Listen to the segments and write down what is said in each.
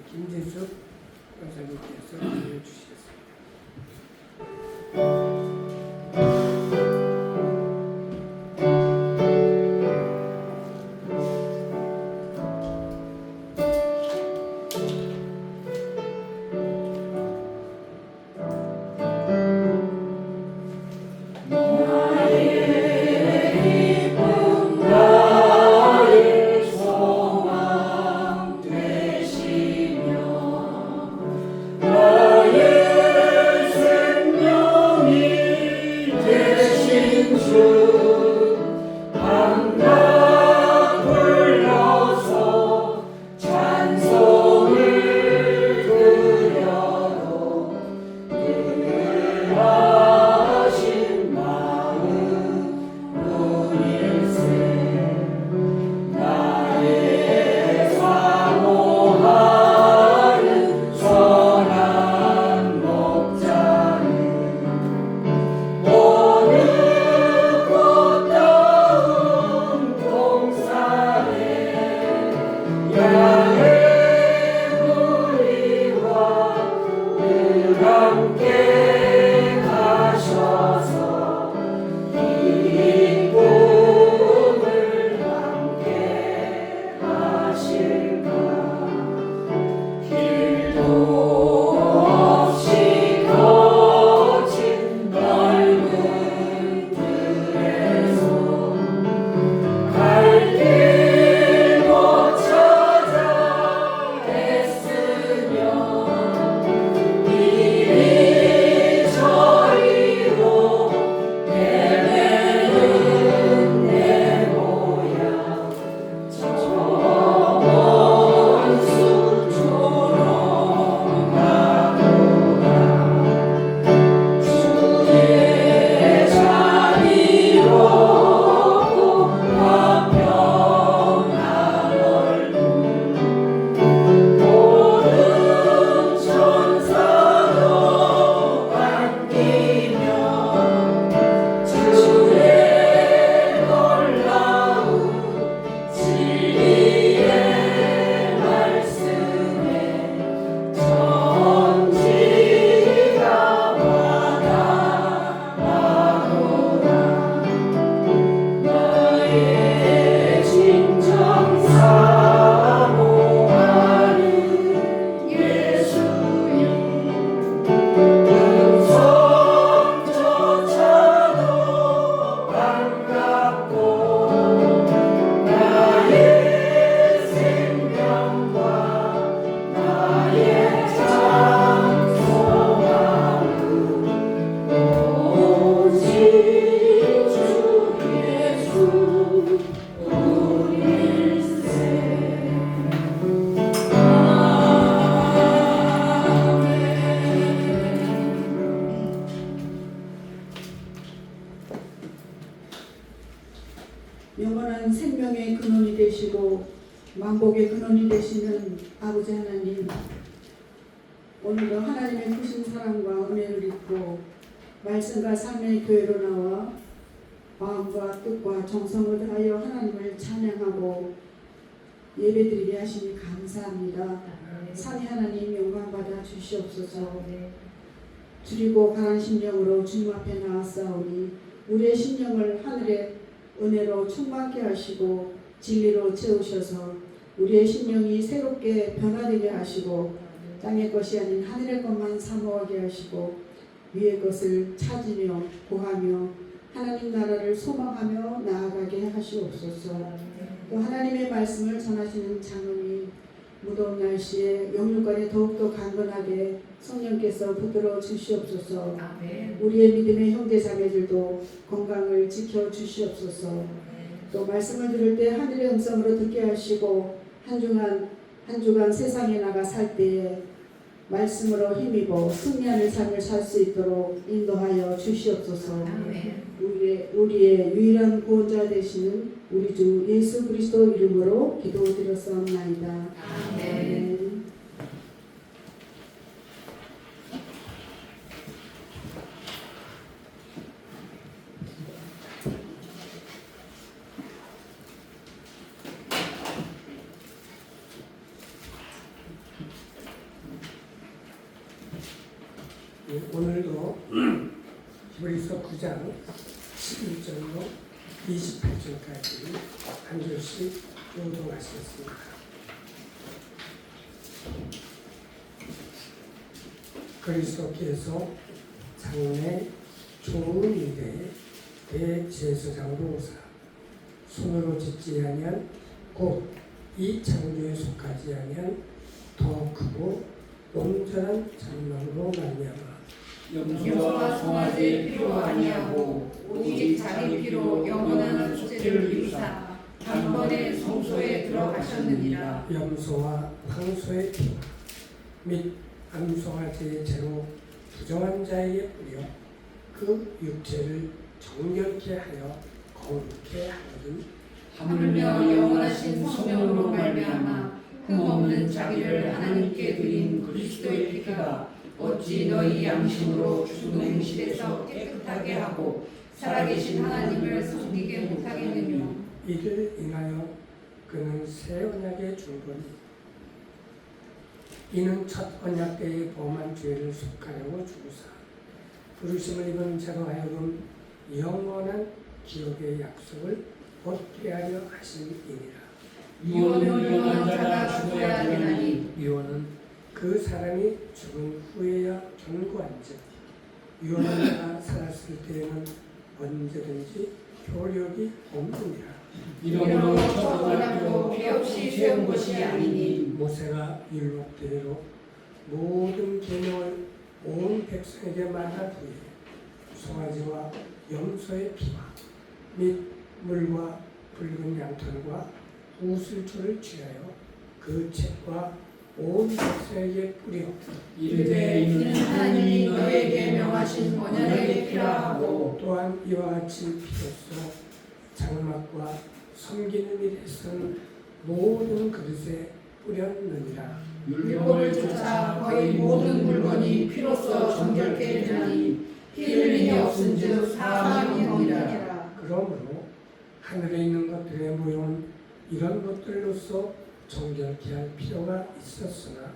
김진숙 권사님께서 알려주시겠습니다. 영원한 생명의 근원이 되시고 만복의 근원이 되시는 아버지 하나님, 오늘도 하나님의 크신 사랑과 은혜를 입고 말씀과 삶의 교회로 나와 마음과 뜻과 정성을 다하여 하나님을 찬양하고 예배드리게 하시니 감사합니다. 삼위 하나님 영광받아 주시옵소서. 줄이고 강한 심령으로 주님 앞에 나왔사오니 우리의 심령을 하늘의 은혜로 충만케 하시고 진리로 채우셔서 우리의 심령이 새롭게 변화되게 하시고 땅의 것이 아닌 하늘의 것만 사모하게 하시고 위의 것을 찾으며 구하며 하나님 나라를 소망하며 나아가게 하시옵소서. 또 하나님의 말씀을 전하시는 장로님, 무더운 날씨에 영육간에 더욱더 강건하게 성령께서 붙들어 주시옵소서. 우리의 믿음의 형제 자매들도 건강을 지켜 주시옵소서. 또 말씀을 들을 때 하늘의 음성으로 듣게 하시고 한 주간 세상에 나가 살 때에 말씀으로 힘입어 승리하는 삶을 살 수 있도록 인도하여 주시옵소서. 우리의 유일한 구원자 되시는 우리 주 예수 그리스도 이름으로 기도드렸사옵나이다. 아멘. 오늘도 히브리서 9장 11절로 28절까지 한 절씩 교독하시겠습니다. 그리스도께서 장래 좋은 일에 대제사장으로 오사 손으로 짓지 아니한 곧 이 창조에 속하지 아니한 더 크고 온전한 장막으로 말미암아 염소와 송아지의 피로 아니하고 오직 자기 피로 영원한 속죄를 이루사 단번에 성소에 들어가셨느니라. 염소와 황소의 피와 및 암송아지의 죄로 부정한 자에게 뿌려 그 육체를 정결케 하여 거룩케 하거든 하물며 영원하신 성령으로 말미암아 흠없는 자기를 하나님께 드린 그리스도의 피가 어찌 너희 양심으로 죽은 행실에서 깨끗하게 하고 살아계신 하나님을 섬기게 못하겠느냐. 이를 인하여 그는 새 언약의 중보니 이는 첫 언약 때의 범한 죄를 속하려고 죽으사 부르심을 입은 자로 하여금 영원한 기업의 약속을 얻게 하려 하심이니라. 유언을 명한 자가 죽어야 되나니 유언은 그 사람이 죽은 후에야 견고한즉 유언한 자가 살았을 때에는 언제든지 효력이 없느니라. 이러므로 첫 언약도 피 없이 세운 것이 아니니 모세가 율법대로 모든 계명을 온 백성에게 말한 후에 송아지와 염소의 피와 및 물과 붉은 양털과 우슬초를 취하여 그 책과 온 백성에게 뿌려 이르되 이는 하나님이 너에게 명하신 언약의 피라 하고 또한 이와 같이 피로써 장막과 섬기는 일에 쓰는 모든 그릇에 뿌렸느니라. 율법을 쫓아 거의 모든 물건이 피로써 정결케 되나니 피 흘림이 없은즉 사함이 없느니라. 그러므로 하늘에 있는 것들의 모형은 이런 것들로서 정결케 할 필요가 있었으나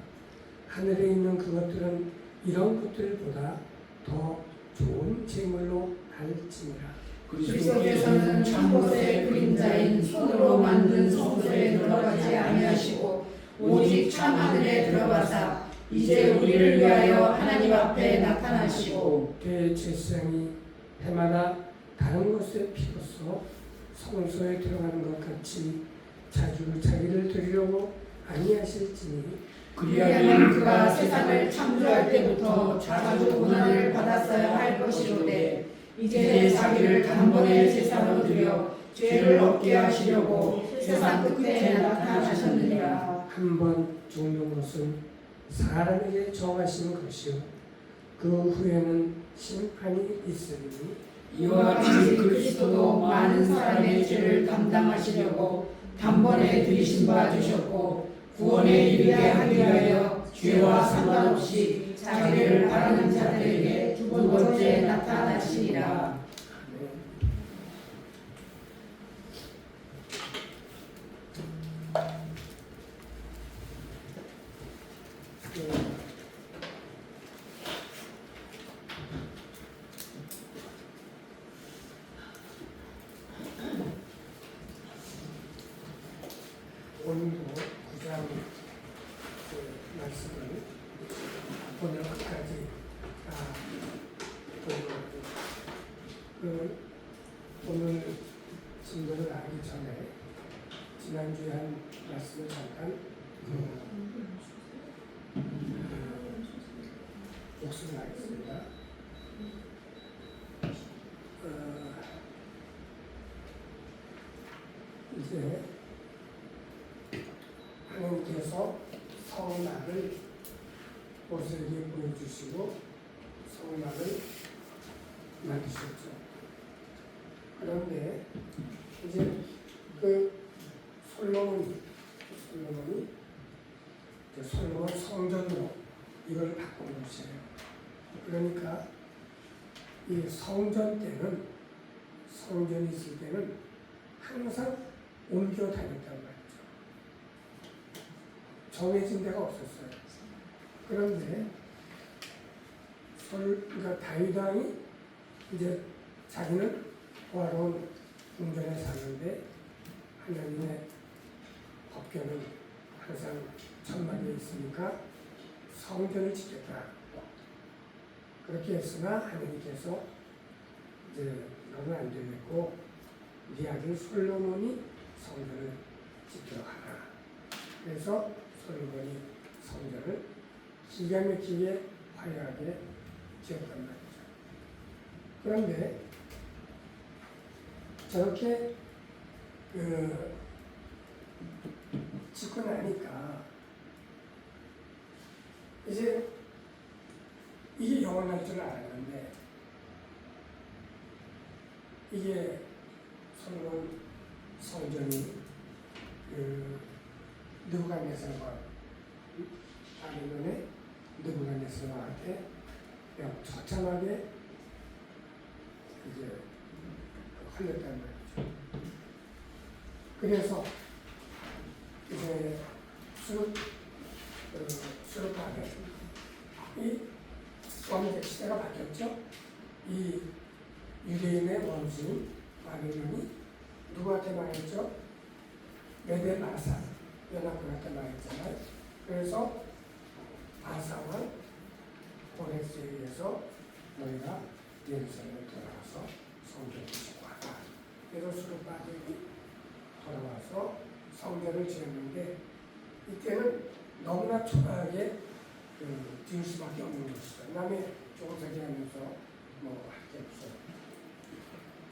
하늘에 있는 그것들은 이런 것들보다 더 좋은 제물로 할지니라. 그리스도께서는 참것의 그림자인 손으로 만든 성소에 들어가지 아니하시고 오직 참 하늘에 들어가사 이제 우리를 위하여 하나님 앞에 나타나시고 대제사장이 해마다 다른 것의 피로써 성소에 들어가는 것 같이 자주 자기를 드리려고 아니하실지니 그리하면 그가 세상을 창조할 때부터 자주 고난을 받았어야 할 것이로되 이제 자기를 단번에 제사로 드려 죄를 없게 하시려고 세상 끝에 나타나셨느니라. 한 번 죽는 것은 사람에게 정하신 것이요 그 후에는 심판이 있으니 이와 같이 그리스도도 많은 사람의 죄를 담당하시려고 단번에 들이신 바 되셨고 구원에 이르게 하기 위하여 죄와 상관없이 자기를 바라는 자들에게 두 번째 나타나시리라. 오늘도 9장 말씀을 오늘 끝까지 오늘 진도를 하기 전에 지난주에 한 말씀을 잠깐 복습을 하겠습니다. 이제 하나님께서 성막을 모세에게 보여주시고 성막을 만드셨죠. 그런데 이제 그 솔로몬이 성전으로 이걸 바꾼 것이에요. 그러니까 이 성전 때는 성전이 있을 때는 항상 옮겨 다녔단 말이죠. 정해진 데가 없었어요. 그런데 그러니까 다윗 왕이 이제 자기는 호화로운 궁전에 사는데 하나님의 법궤는 항상 천막에 있으니까 성전을 짓겠다. 그렇게 했으나 하나님께서 이제 너는 안 되겠고 네 아들 솔로몬이 성전을 짓도록 하라. 그래서 솔로몬이 성전을 기가 막히게 화려하게 지었단 말이죠. 그런데 저렇게 짓고 나니까 이제 이게 영원할 줄 알았는데 이게 솔로몬 성전이 느부갓네살과 바벨론의 느부갓네살한테 그냥 처참하게 이제 흘렸단 말이죠. 그래서 이제 수르바벨 이 왕제 시대가 바뀌었죠. 이 유대인의 원수인 바벨론이 누구한테 말했죠? 메데 바사 연합군한테 말했잖아요. 그래서 바사왕 고레스에 의해서 너희가 예루살렘에 돌아와서 성전을 짓고 하라. 그래서 수르바벨이 돌아와서 성전을 지었는데 이때는 너무나 초라하게 지을 수밖에 없는 것이죠. 남의 조금씩 하면서 뭐 할 게 없어요.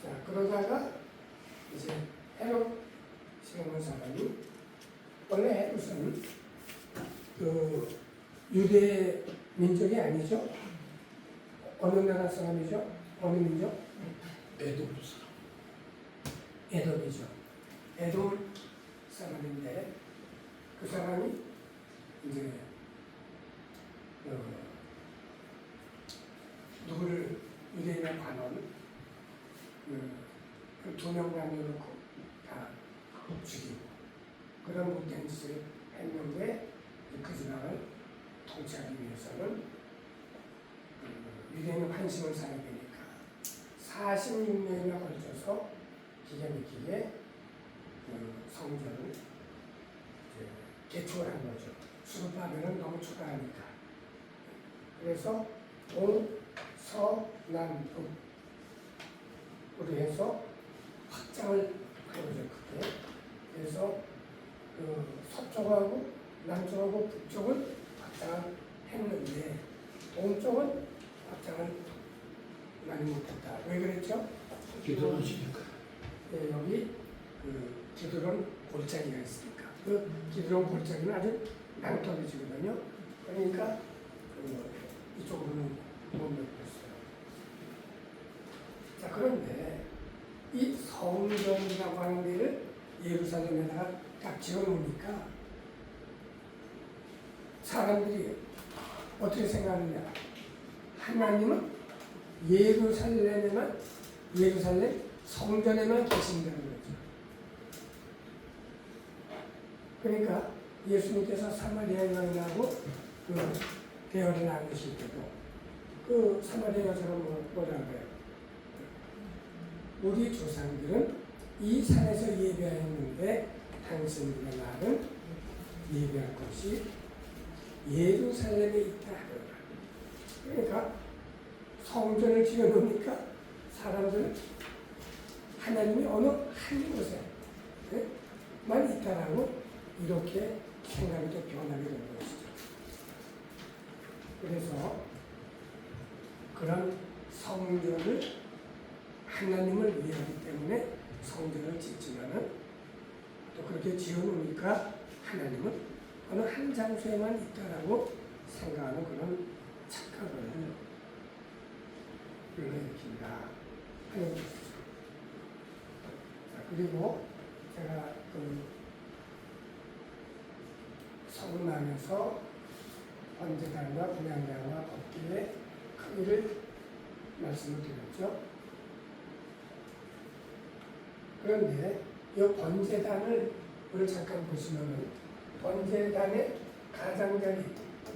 자, 그러다가 이제 헤롯이라는 사람이 원래 헤롯은 유대 민족이 아니죠. 어느 나라 사람이죠? 어느 민족? 에돔 사람. 에돔이죠. 에돔 사람인데 그 사람이 이제 누구를 유대인의 관원 그 두 명 남겨놓고 다 죽이고 그런 못된 짓을 했는데 그 지방을 통치하기 위해서는 유대인의 환심을 사야 되니까 46년이나 걸쳐서 기가 막히게 성전을 개초를 한 거죠. 수르바벨은 너무 초라하니까. 그래서 동, 서, 남, 북으로 해서 확장을 한 거죠. 크게. 그래서 서쪽하고 남쪽하고 북쪽은 확장을 했는데 동쪽은 확장을 많이 못했다. 왜 그랬죠? 기도하시니까. 네, 여기 기드론 골짜기가 있으니까 그 기드론 골짜기는 아주 낭떠러지거든요. 그러니까 이쪽으로는 못 넣었어요. 자, 그런데 이 성전이라고 하는 데를 예루살렘에다가 딱 지어놓으니까 사람들이 어떻게 생각하느냐? 하나님은 예루살렘 성전에만 계신다는 거죠. 그러니까 예수님께서 사마리아 여인하고 대화를 나누실 때도 그 사마리아 여자는 뭐라 그래요? 우리 조상들은 이 산에서 예배하였는데 당신들의 말은 예배할 것이 예루살렘에 있다. 그러니까 성전을 지어놓으니까 사람들은 하나님이 어느 한 곳에 만 있다라고 이렇게 생각이 또 변하게 된 것이죠. 그래서 그런 성전을 하나님을 위하기 때문에 성전을 짓지만은 또 그렇게 지어놓으니까 하나님은 어느 한 장소에만 있다라고 생각하는 그런 착각을 불러일으킨다 하는 것이죠. 자, 그리고 제가 성남에서 번제단과 분향단과 법궤의 크기를 말씀을 드렸죠. 그런데 이 번제단을 우리 잠깐 보시면은 번제단의 가장자리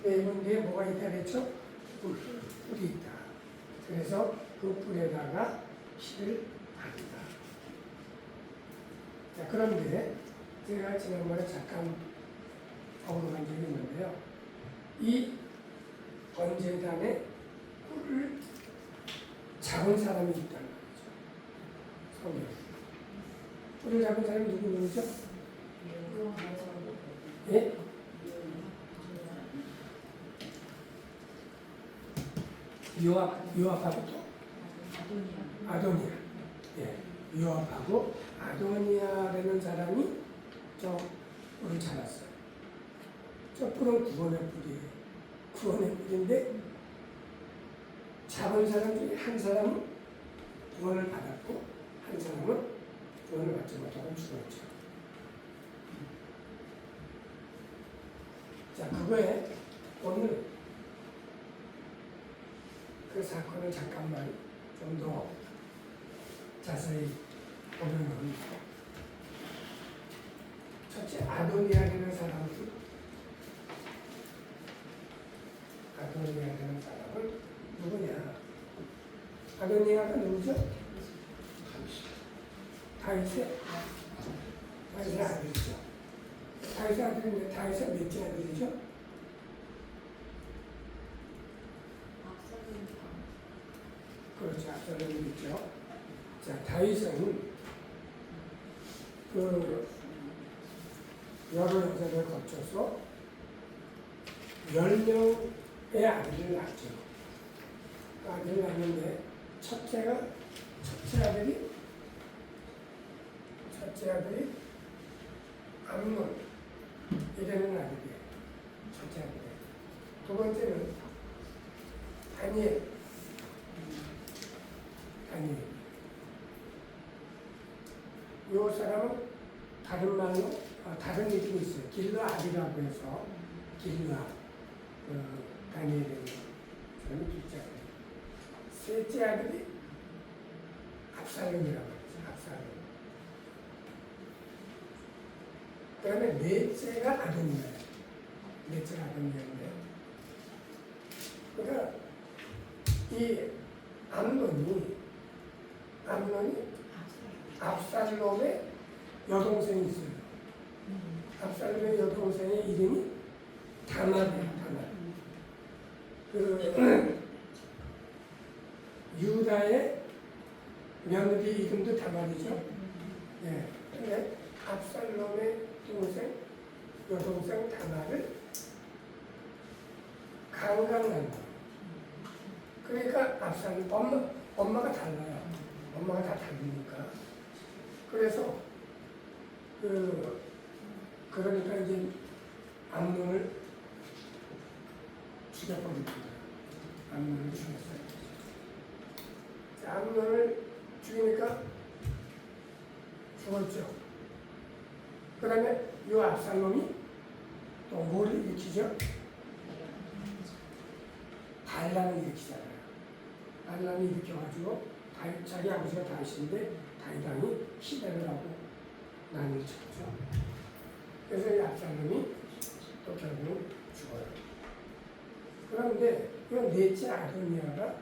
네 군데에 뭐가 있다 그랬죠? 뿔이 있다. 그래서 그 뿔에다가 피를 바른다. 자, 그런데 제가 지난번에 잠깐 언급한 적이 있는데요. 이 번제단에 뿔을 잡은 사람이 있다는 거죠. 성경. 뿔을 잡은 사람이 누구죠? 예? 요압하고 또 아도니아. 예, 요압하고 아도니아라는 사람이 저 뿔을 잡았어요. 저 뿔은 구원의 뿔이에요. 구원의 뿔인데 잡은 사람 중에 한 사람은 구원을 받았고 한 사람은 구원을 받지 못하고 죽었죠. 자, 그거에 오늘 그 사건을 잠깐만 좀 더 자세히 보면은 첫째 아도니아라는 사람은 누구냐? 아도니아가 누구죠? 다윗의 아들이죠. 다윗의 아들인데 다윗의 몇째 아들이죠? 그렇죠. 앞서는 있죠. 자, 다윗은 그 여러 여자를 거쳐서 10명의 아들을 낳죠. 아들을 낳는데 첫째 아들이 암논 이라는 아들이에요. 첫째 아들이. 두 번째는 다니엘. 이 사람은 다른 말로 다른 이름이 있어요. 길르앗이라고 해서 길르앗 다니엘이라는 사람이 둘째 아들. 셋째 아들이 압살롬이라고 했어요. 압살롬. 그 다음에 넷째가 아도니아예요. 넷째가 아도니아인데 그러니까 이 암논이 압살롬의 여동생이 있어요. 압살롬의 여동생의 이름이 다말이에요. 다말. 그 유다의 며느리 이름도 다말이죠. 예. 근데 압살롬의 여동생 다말을 강간한 거. 그러니까 압살롬 엄마가 달라요. 엄마가 다 다르니까. 그래서 그러니까 이제 암논을 죽여버립니다. 암논을 죽였어요. 암논을 죽이니까 죽었죠. 그 다음에 이 압살롬이 또 뭐를 일으키죠? 반란을 일으키잖아요. 반란을 일으켜가지고 자기 아버지가 다윗인데 다윗왕이 시대를 하고 난을 쳤죠. 그래서 이 압살롬이 또 결국 죽어요. 그런데 이 넷째 아도니아가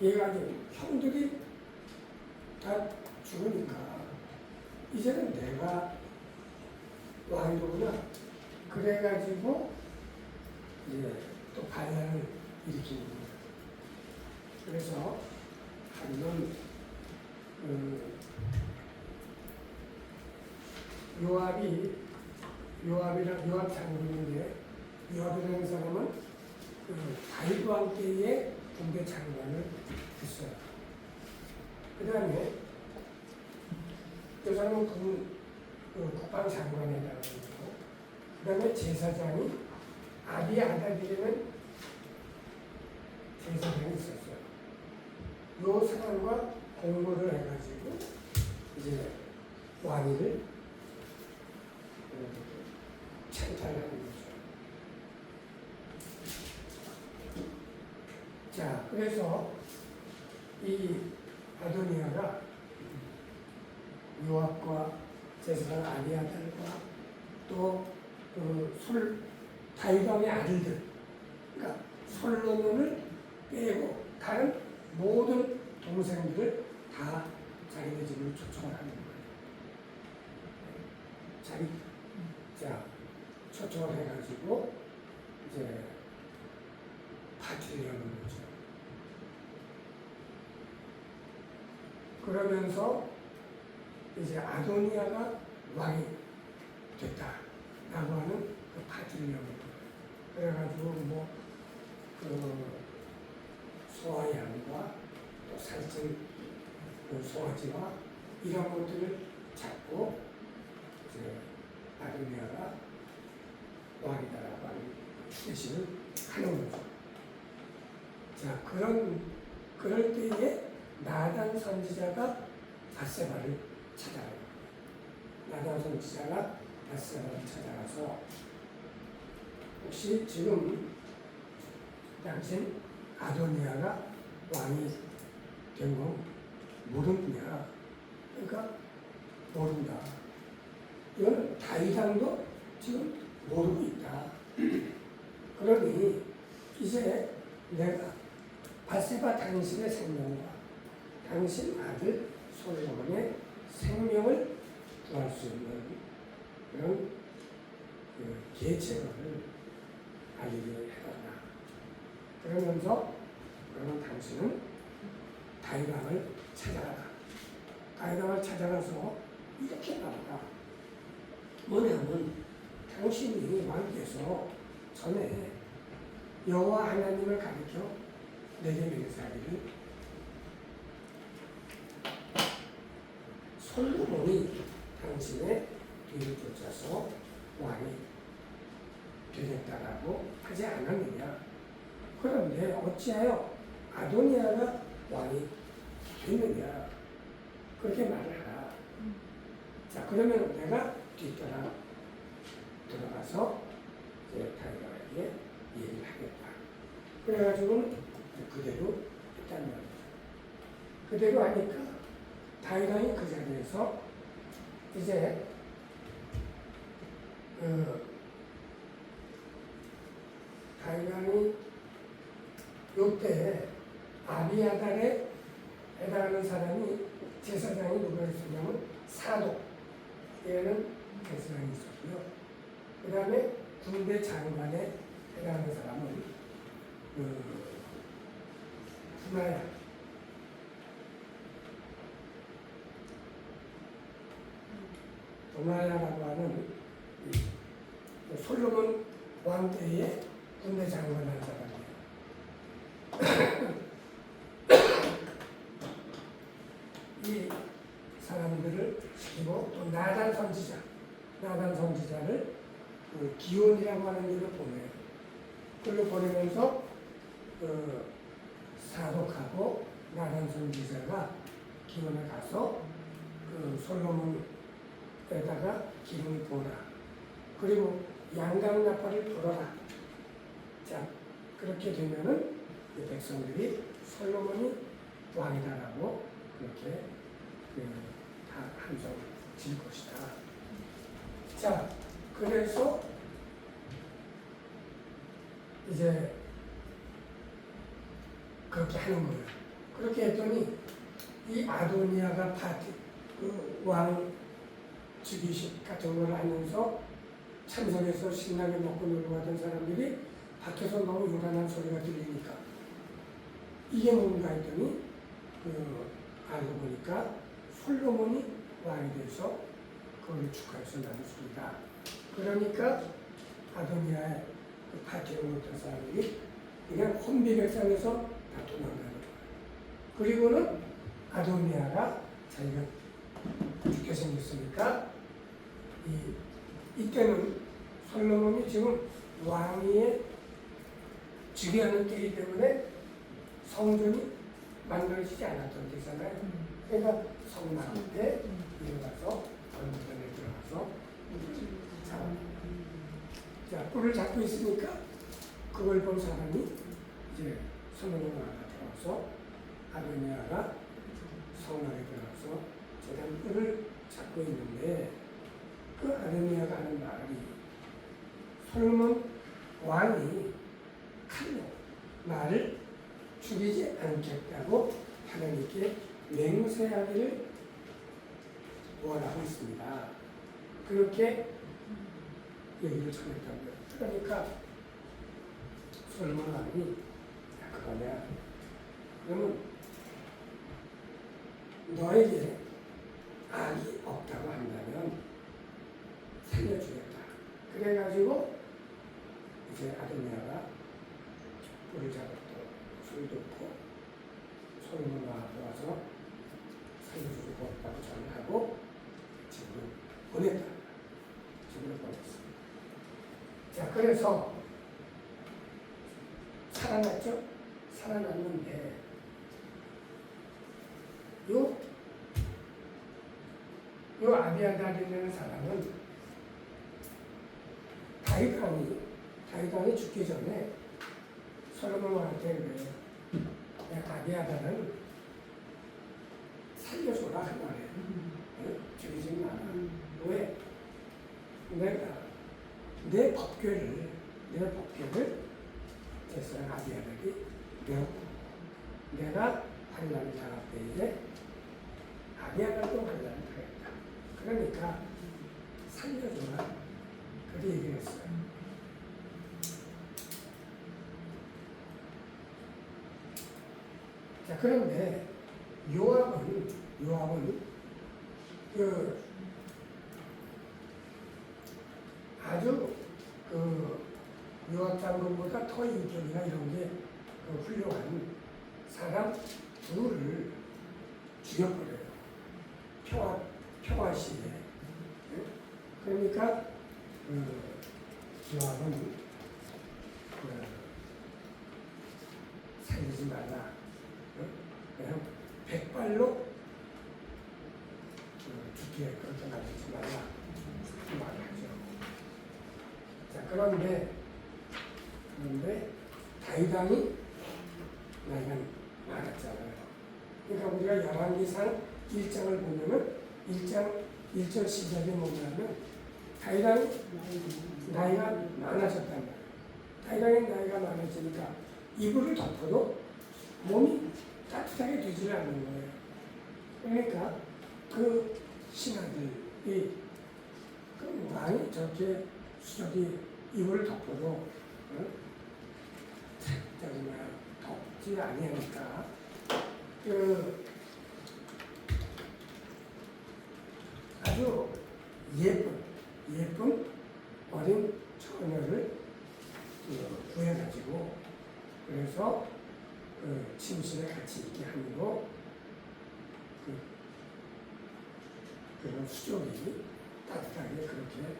얘가 형들이 다 죽으니까 이제는 내가 왕이로구나. 그래가지고 이제 또 반란을 일으키는 거예요. 그래서 한번 요압 장군인데 요압이라는 사람은 다윗 왕 때의 군대 장관을 했어요. 그 다음에 그 사람은 국방 장관에 해당하고 그 다음에 제사장이 아비아달이라는 제사장이 있었어요. 요 사람과 공모를 해가지고 이제 왕위를 찬탈하는 거죠. 자, 그래서 이 아도니아가 요압과 제사장 아비아달과 또 다윗 왕의 아들들, 그러니까 솔로몬을 빼고 다른 모든 동생들을 다 자기네 집으로 초청을 하는 거예요. 자, 초청을 해가지고 이제 파티를 여는 거죠. 그러면서 이제 아도니아가 왕이 됐다라고 하는 그 파티를 여는 거예요. 그래가지고 그 소아양과 또 살찐 그 소아지와 이런 것들을 잡고 이제 아도니아가 왕이다라고 하는 추대식을 하는 거죠. 자, 그럴 때에 나단 선지자가 밧세바를 찾아가요. 나단 선지자가 밧세바를 찾아가서 혹시 지금 당신 아도니아가 왕이 된 거 모르느냐? 그러니까 모른다. 이거는 다윗왕도 지금 모르고 있다. 그러니 이제 내가 밧세바 당신의 생명과 당신 아들 솔로몬의 생명을 구할 수 있는 그런 계책을 알리게 해달라. 그러면서 그러면 당신은 다윗왕을 찾아가라. 다윗왕을 찾아가서 이렇게 말하라. 뭐냐면 당신이 왕이 돼서 전에 여호와 하나님을 가리켜 내게 맹세하기를 솔로몬이 당신의 뒤를 쫓아서 왕이 되겠다라고 하지 않았느냐. 그런데 어찌하여 아도니아가 왕이 됐느냐. 그렇게 말을 하라. 자, 그러면 내가 뒤따라 들어가서 이제 다윗에게 얘기를 하겠다. 그래가지고 그대로 했단 말이죠. 그대로 하니까 다윗왕이 그 자리에서 이제 다윗왕이 요때 아비아달에 해당하는 사람이 제사장이 누가 있었냐면 사독, 얘는 제사장이 있었고요. 그 다음에 군대 장관에 해당하는 사람은 분하야, 분하야라고 하는 솔로몬 왕 때의 군대 장관을 한 사람이에요. 이 사람들을 시키고 또 나단 선지자를 그 기온이라고 하는 데로 보내요. 그걸로 보내면서 사독하고 나단 선지자가 기온에 가서 그 솔로몬에다가 기름을 부어라. 그리고 양강나팔을 불어라. 자, 그렇게 되면은 이 백성들이 솔로몬이 왕이다라고 그렇게 다 함성 질 것이다. 자, 그래서 이제 그렇게 하는 거예요. 그렇게 했더니 이 아도니아가 왕 즉위식 같은 걸 하면서 참석해서 신나게 먹고 놀고 하던 사람들이 밖에서 너무 요란한 소리가 들리니까 이게 뭔가 했더니 알고 보니까 솔로몬이 왕이 돼서 그걸 축하해서 나는 소리다. 그러니까 아도니아의 그 파티에 오던 사람들이 그냥 혼비백산에서 다 도망가는 거예요. 그리고는 아도니아가 자기가 죽게 생겼으니까 이때는 솔로몬이 지금 왕위에 즉위하는 때이기 때문에 성전이 만들어지지 않았던 데잖아요. 그러니까 성막 때 들어가서 건물에 들어가서 자, 뿔을 잡고 있으니까 그걸 본 사람이 이제 솔로몬 왕가 들어와서 아도니아가 성막에 들어가서 재단 뿔을 잡고 있는데 그 아도니아가 하는 말이 솔로몬 왕이 칼로 나를 죽이지 않겠다고 하나님께 맹세하기를 원하고 있습니다. 그렇게 얘기를 전했다고요. 그러니까 솔로몬 왕이 그거냐? 그러면 너에게 악이 없다고 한다면 살려주겠다. 그래가지고 이제 아도니아가 뿔을 잡았고 술 돋고 솔로몬 왕한테 와서 살려줄 거 없다고 전하고 집으로 보냈다. 집으로 보냈어. 자, 그래서 살아났죠? 살아났는데 요 아비아달이라는 사람은 다윗왕이 죽기 전에 솔로몬 왕한테 그래요. 아비아달은 살려줘라 그 말이에요. 죽이지 마라. 왜? 내가 내 법궤를 제사장 아비아달이 배웠고 내가 환난을 당할 때에 아비아달도 환난을 당했다. 그러니까 살려줘라. 그렇게 얘기했어요. 자, 그런데 요압은 아주 요압 장군보다 더 인격이나 이런 게 훌륭한 사람 둘을 죽여버려요. 평화 시에. 그러니까 요압은 살리지 말라. 그냥 백발로 죽게 그렇게 만들지 말라. 말을 하죠. 자, 그런데 다윗왕이 나이가 많았잖아요. 그러니까 우리가 열왕기상 1장을 보면은 1절 시작에 뭐냐면 다윗왕이 나이가 많아졌단 말이에요. 다윗왕이 나이가 많아지니까 이불을 덮어도 몸이 따뜻하게 되지를 않는 거예요. 그러니까 그 신하들이 그 왕이 저렇게 수저기 이불을 덮어도 덥지 아니하니까 아주 예쁜 어린 처녀를 구해가지고 그래서 침실에 같이 있게 함으로 그런 수족이 따뜻하게 그렇게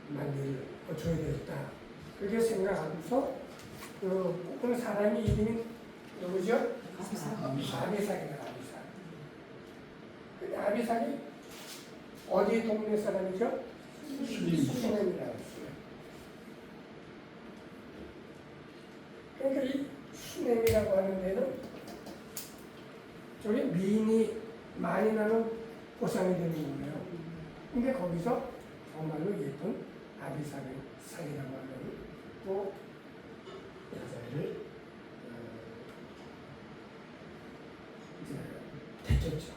만들어줘야 되겠다. 그렇게 생각하면서 그 사람이 이름이 누구죠? 아비삭이다. 근데 아비삭이 어디 동네 사람이죠? 수넴이라고 했어요. 그러니까 이 수넴이라고 하는 데는 저기 미인이 많이 나는 고상이 되는 거예요. 근데 거기서 정말로 예쁜 아비삭의 사이라고 하는 또 여자를 이제 택했죠.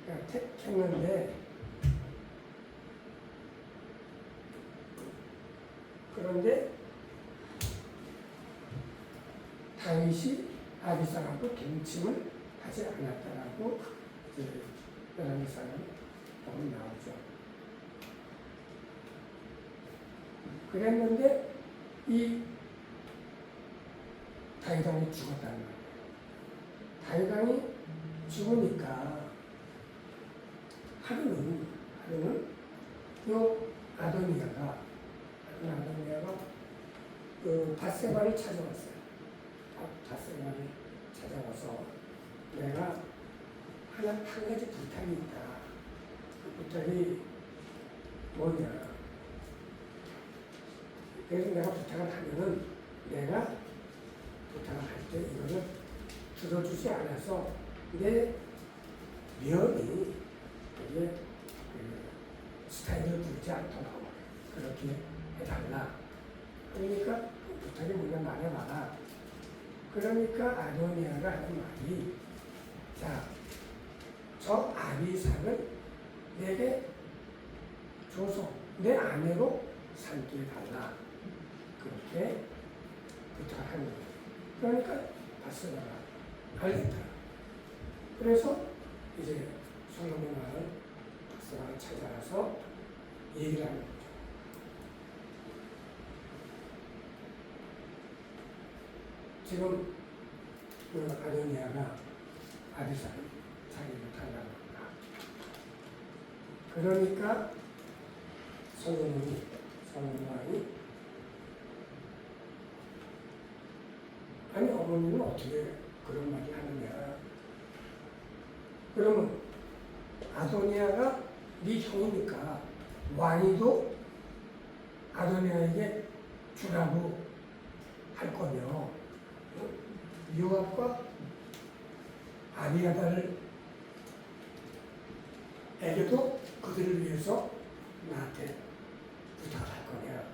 그러니까 택했는데 그런데 다윗이 아비삭하고 동침을 하지 않았다라고 이제 열왕기상에 보면 나오죠. 그랬는데 이 다윗왕이 죽었다는 거예요. 다윗왕이 죽으니까 하루는 요 아도니아가 그 밧세바를 찾아왔어요. 밧세바를 찾아와서 내가 한 가지 부탁이 있다. 그 부탁이 뭐냐? 그래서 내가 부탁을 하면은 내가 부탁을 할 때 이거를 들어주지 않아서 내 면이 이게 스타일을 부르지 않도록 그렇게 해달라. 그러니까 그 부탁이 뭐냐 말해봐라. 그러니까 아도니아가 하는 말이, 자, 저 아비삭을 내게 줘서 내 아내로 삼게 달라. 그렇게 부탁한 거예요. 그러니까 바스바가 알겠다. 그래서 이제 솔로몬을 바스바가 찾아가서 얘기를 하는 거죠. 지금 그 아도니아가 아비삭을 자기를 달라고 한다. 그러니까 솔로몬 왕이 아니 어머니는 어떻게 그런 말을 하느냐. 그러면 아도니아가 네 형이니까 왕이도 아도니아에게 주라고 할 거며 요압과 아비아달을 에게도 그들을 위해서 나한테 부탁할 거냐.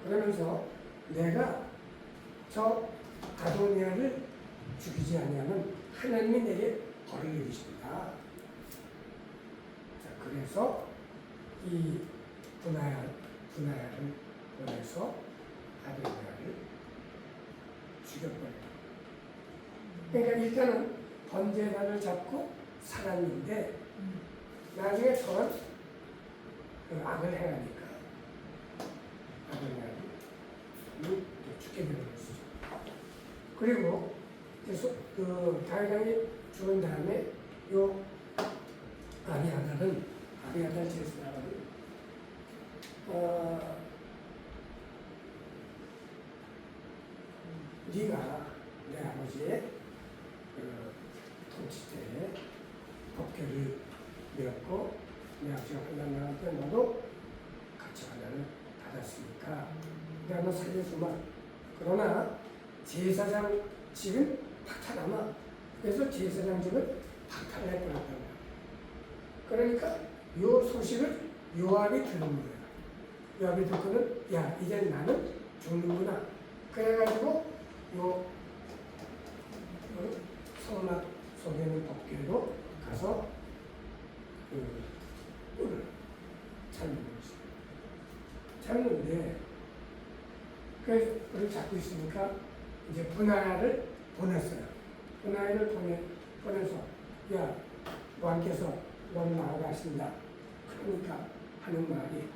그러면서 내가 저 아도니아를 죽이지 않으면 하나님이 내게 벌을 내리십니다. 자, 그래서 이 분하야를 보내서 아도니아를 죽여버려요. 그러니까 일단은 번제단을 잡고 살았는데 나중에 저는 그 악을 행하니까 아도니아를 죽게 되는 것이죠. 그리고 계속 그 다윗왕이 죽은 다음에 요 아비아달 제사장은 네가 내 아버지의 그 통치 때에 법궤를 메었고 내 아버지가 환난 나갈 때 너도 같이 환난을 받았으니까 내가 너 살려주마. 그러나 제사장 집은 박탈하마. 그래서 제사장 집을 박탈을 해버렸단 말이야. 그러니까 요 소식을 요압이 들은 거예요. 요압이 듣고는 야 이제 나는 죽는구나. 그래가지고 요 성막 속에 있는 법궤로 가서 그 뿔을 잡는 것이죠. 잡는데 그래서 뿔을 잡고 있으니까 이제 분하야를 보냈어요. 분하야를 보내서 야 왕께서 너무 나아가신다. 그러니까 하는 말이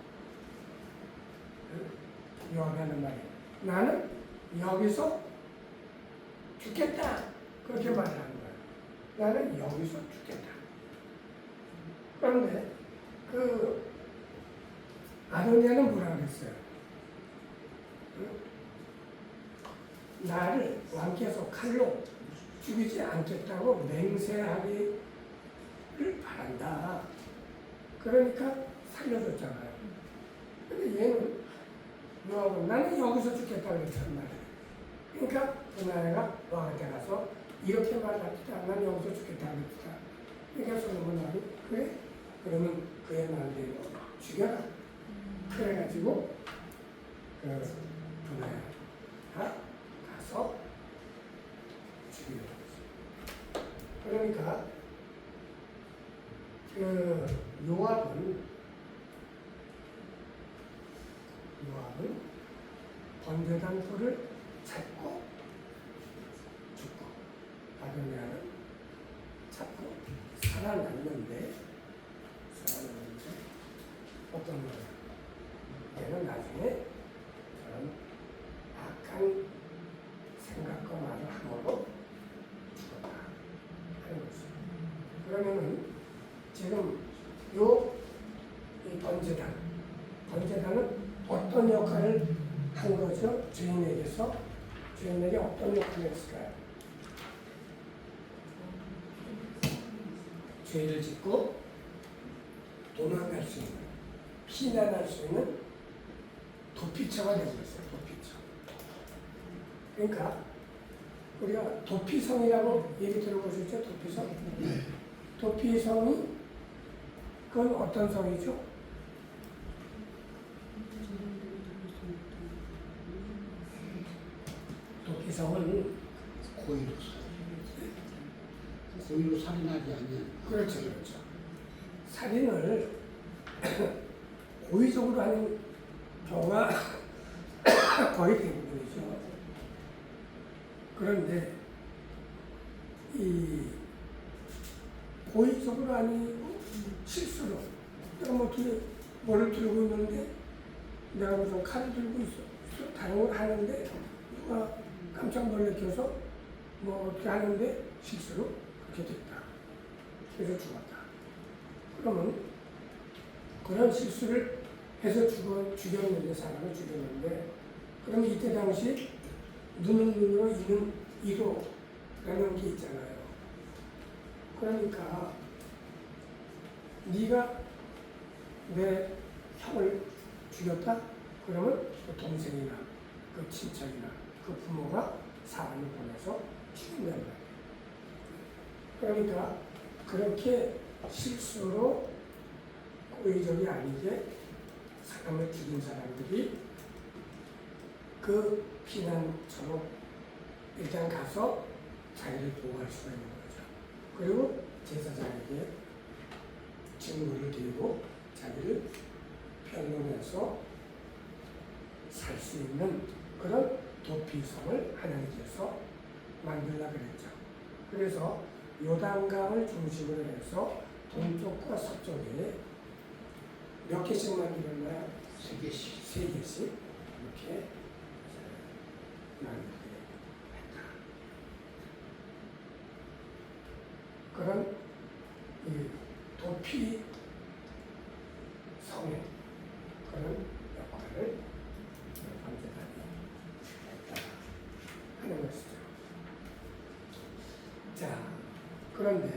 요압이 하는 말이 나는 여기서 죽겠다. 그렇게 말을 하는 거예요. 나는 여기서 죽겠다. 그런데 그 아도니아는 뭐라 그랬어요? 나를 왕께서 칼로 죽이지 않겠다고 맹세하기를 바란다. 그러니까 살려줬잖아요. 근데 얘는 요압은 나는 여기서 죽겠다 그랬단 말이에요. 그러니까 분하야가 왕한테 가서 이렇게 말합시다. 나는 여기서 죽겠다 그랬다. 그러니까 솔로몬 왕이 그래? 그러면 그의 말대로 죽여라. 그래가지고 분하야가 가서 죽이려 했어요. 그러니까 그 요압은 번제단 불을 잡고 죽고 아도니아는 잡고 살아났는데 어떤 거예요? 얘는 나중에 저는 악한 생각과 말을 함으로 죽었다 하는 거죠. 그러면은 지금 이 번제단은 어떤 역할을 한 거죠? 주인에게 어떤 역할을 했을까요? 죄를 짓고 도망갈 수 있는, 피난할 수 있는 도피처가 되고 있어요. 도피처. 그러니까 우리가 도피성이라고 얘기 들어보셨죠? 도피성? 도피성이 그건 어떤 성이죠? 도피성은 고의로 고의로 살인하지 않냐? 그렇죠, 그렇죠. 살인을 고의적으로 하는 경우가 거의 대부분이죠. 그런데 이 고의적으로 아니고 실수로 내가 뭐 뒤에 뭐를 들고 있는데 내가 무슨 칼을 들고 있어 다른 걸 하는데 누가 깜짝 놀래켜서 뭐 어떻게 하는데 실수로 그렇게 됐다. 그래서 죽었다. 그러면 그런 실수를 해서 죽였는데 사람을 죽였는데 그럼 이때 당시 눈은 눈으로 이는 이로라는 게 있잖아요. 그러니까 네가 내 형을 죽였다? 그러면 그 동생이나 그 친척이나 그 부모가 사람을 보내서 죽인단 말이에요. 그러니까 그렇게 실수로 고의적이 아니게 사람을 죽인 사람들이 그 피난처로 일단 가서 자기를 보호할 수가 있는 거죠. 그리고 제사장에게 증거를 드리고 자기를 변론해서 살 수 있는 그런 도피성을 하나님께서 만들라 그랬죠. 그래서 요단강을 중심으로 해서 동쪽과 서쪽에 몇 개씩 만들었나요? 3개씩. 3개씩 이렇게 만들게 했다. 그런 이 도피 성의 그런 역할을 반대하게 했다 하는 것이죠. 자, 그런데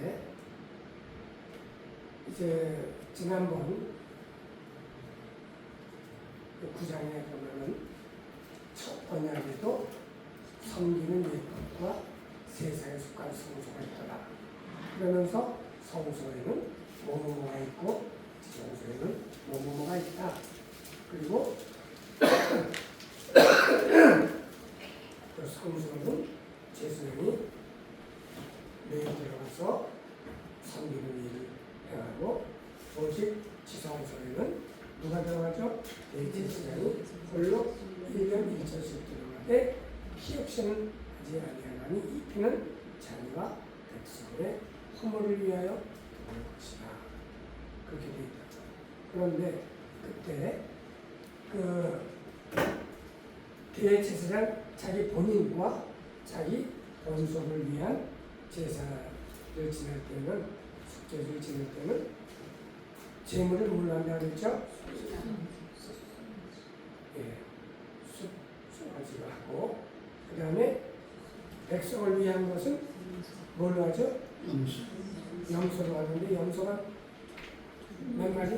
이제 지난번 그 9장에 보면은 첫 번역에도 섬기는 예법과 세상에 속한 성소가 있더라. 그러면서 성소에는 뭐뭐가 있고 성소에는 뭐뭐가 있다. 그리고 그 성소는 제사장이 매일 들어가서 섬기는 일을 행하고 오직 지성소에는 누가 들어가죠? 대제사장이 홀로 1년 1절씩 들어가되 피 없이는 하지 아니하나니 이 피는 자기와 백성의 허물을 위하여 들어갈 것이다. 그렇게 되어 있다. 그런데 그때 그 대제사장 자기 본인과 자기 본속을 위한 제사를 지낼 때는 숙제를 지낼 때는 제물을 뭘로 한다 그랬죠? 예, 쑥가지로 하고 그 다음에 백성을 위한 것은 뭘로 하죠? 염소로 하는데 염소가 몇 마리?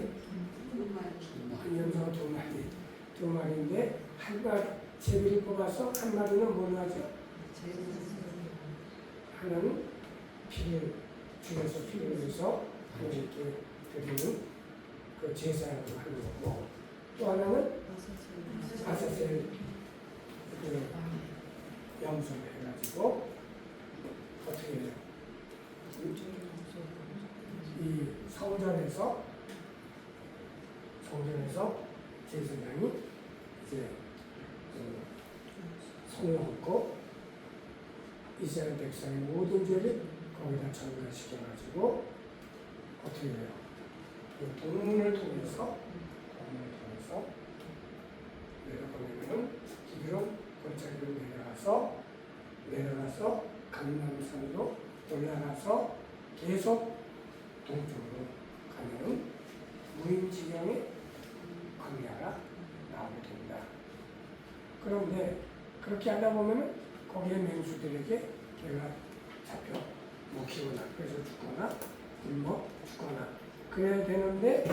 염소가 2마리. 2마리인데 한 마리 제비를 뽑아서 한 마리는 뭘로 하죠? 하나는 피를 죽여서 피를 내서 하나님께 드리는 그 제사를 하는 거고 또 하나는 아사셀 그 염소를 해가지고 어떻게 해요? 이 성전에서 제사장이 이제 손을 얹고 이스라엘 백성의 모든 죄를 거기다 전가시켜가지고 어떻게 해요? 그 동문을 통해서 내려보내면 기드론 골짜기로 내려가서 감람산으로 올라가서 계속 동쪽으로 가면 무인지경의 광야가 나오게 됩니다. 그런데 그렇게 하다 보면 거기에 맹수들에게 걔가 잡혀 먹히거나 그래서 죽거나 굶어 죽거나 그래야 되는데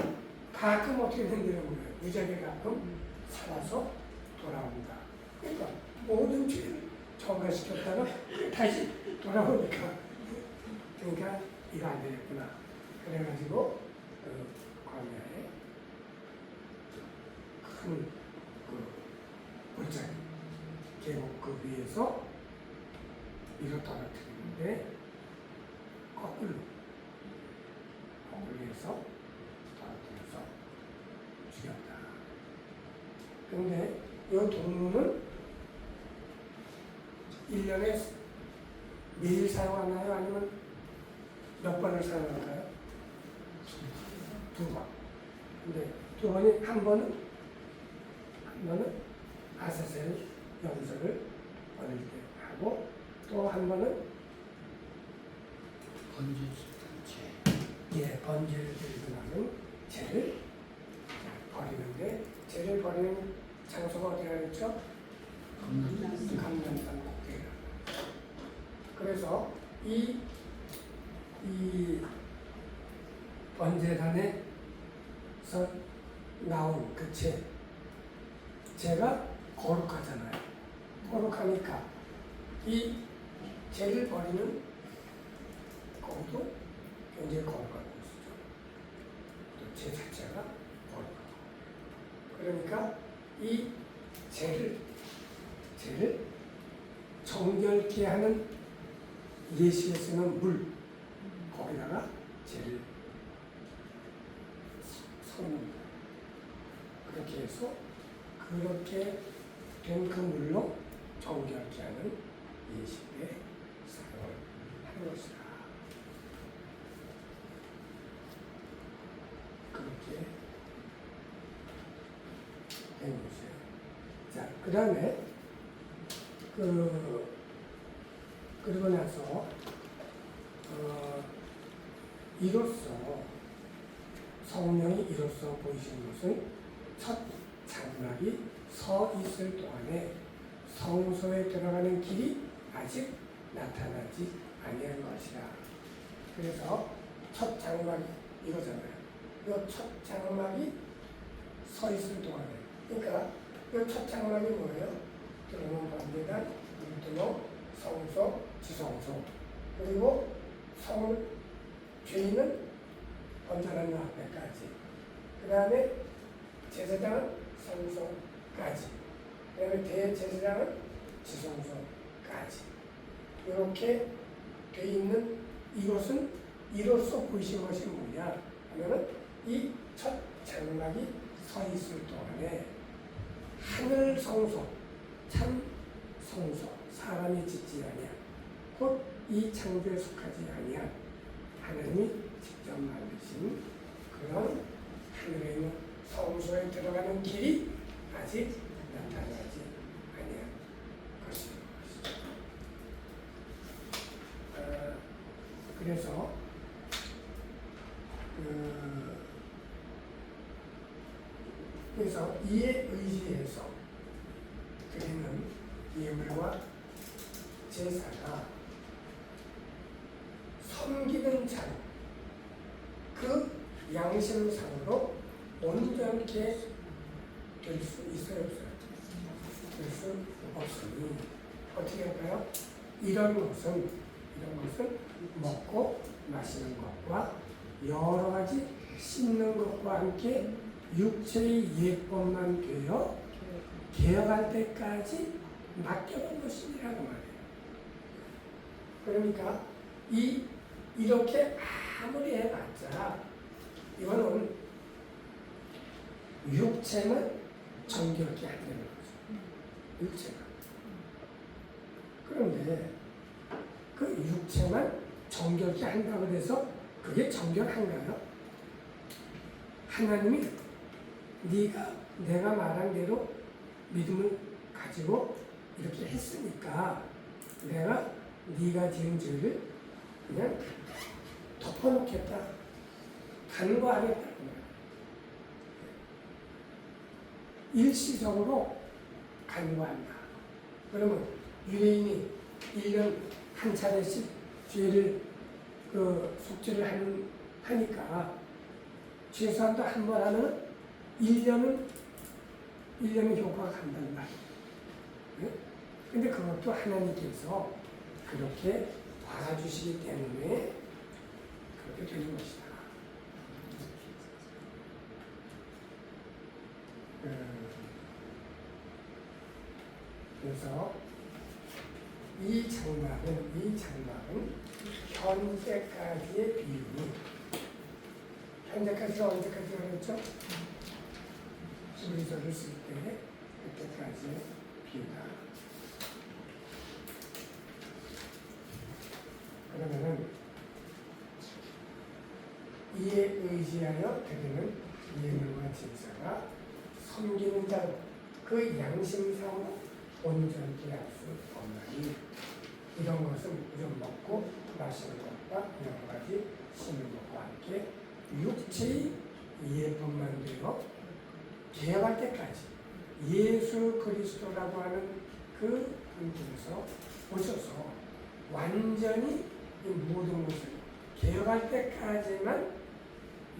가끔 어떻게 된다는 거예요. 무지하게 가끔 살아서 돌아온다. 그러니까 모든 죄를 전가시켰다가 다시 돌아오니까 그러니까 이거 안 되겠구나. 그래가지고 광야에 큰 그 골짜기 계곡 그 위에서 위로 떨어뜨리는데 거꾸로 해서 떨어뜨려서 죽였다. 그런데 이 동물은 1년에 매일 사용하나요? 아니면 몇 번을 사용할까요? 2번. 근데 2번이 한 번은 아사셀 염소를 버릴 때 하고, 또 한 번은 번제를 들고 나는 죄를 버리는데, 죄를 버리는 장소가 어디라 그랬죠? 감람산 꼭대기라. 그래서 이 번제단에서 나온 그 죄가 거룩하잖아요. 거룩하니까 이 죄를 버리는 거기도 굉장히 거룩한 곳이죠. 또 죄 자체가 거룩하고. 그러니까 이 죄를 정결케 하는 예시에 쓰는 물, 거기다가 죄를 섞는다. 그렇게 해서 그렇게 된 그 물로 정결케 하는 예식에 사용을 하는 것이다. 그렇게 된 것이에요. 자, 그 다음에 그리고 나서 이로써 성령이 이로써 보이신 것은 첫 장막이 서 있을 동안에 성소에 들어가는 길이 아직 나타나지 아니한 것이라. 그래서 첫 장막이 이거잖아요. 이 첫 장막이 서 있을 동안에, 그러니까 이 첫 장막이 뭐예요? 들어오는 번제단, 율동로, 성소, 지성소, 그리고 죄인은 언제나 앞에까지, 그 다음에 제사장은 성소까지, 그 다음에 대제사장은 지성소까지, 이렇게 돼 있는 이것은 이로써 보이신 것이 뭐냐 하면은 이 첫 장막이 서 있을 동안에 하늘 성소, 참 성소, 사람이 짓지 아니한, 곧 이 창조에 속하지 아니한 하나님이 직접 만드신 그런 하늘에 있는 성소에 들어가는 길이 아직 나타나지 아니한 것인 것이죠. 그래서 이에 의지해서 드리는 예물과 제사가 섬기는 자로 그 양심상으로 온전케 될 수 있어요, 없어요? 될 수 없으니 어떻게 할까요? 이런 것은 먹고 마시는 것과 여러 가지 씻는 것과 함께 육체의 예법만 되어 개혁할 때까지 맡겨놓은 것이라고 말해요. 그러니까 이렇게 아무리 해봤자 이거는 육체만 정결케 한다는 거죠. 육체만. 그런데 그 육체만 정결케 한다고 해서 그게 정결한가요? 하나님이 내가 말한 대로 믿음을 가지고 이렇게 했으니까 내가 네가 지은 죄를 그냥 덮어놓겠다, 간과하겠다. 일시적으로 간과한다. 그러면 유대인이 1년 한 차례씩 죄를 속죄를 하니까 최소한도 한 번 하면 1년은 효과가 간다는 말이에요. 근데 그것도 하나님께서 그렇게 봐주시기 때문에 그렇게 되는 것이다. 그래서 이 장막은 현재까지의 비유니, 현재까지가 언제까지 그랬죠? 히브리서를 쓸 때 그때까지의 비유다. 그러면은 이에 의지하여 드리는 예물과 제사가 섬기는 자로 그 양심상으로 온전케 할 수 없나니, 이런 것은 우선 먹고 마시는 것과 여러 가지 신는 것과 함께 육체의 예뿐만 되어 개혁할 때까지 예수 그리스도라고 하는 그 분께서 오셔서 완전히 이 모든 것을 개혁할 때까지만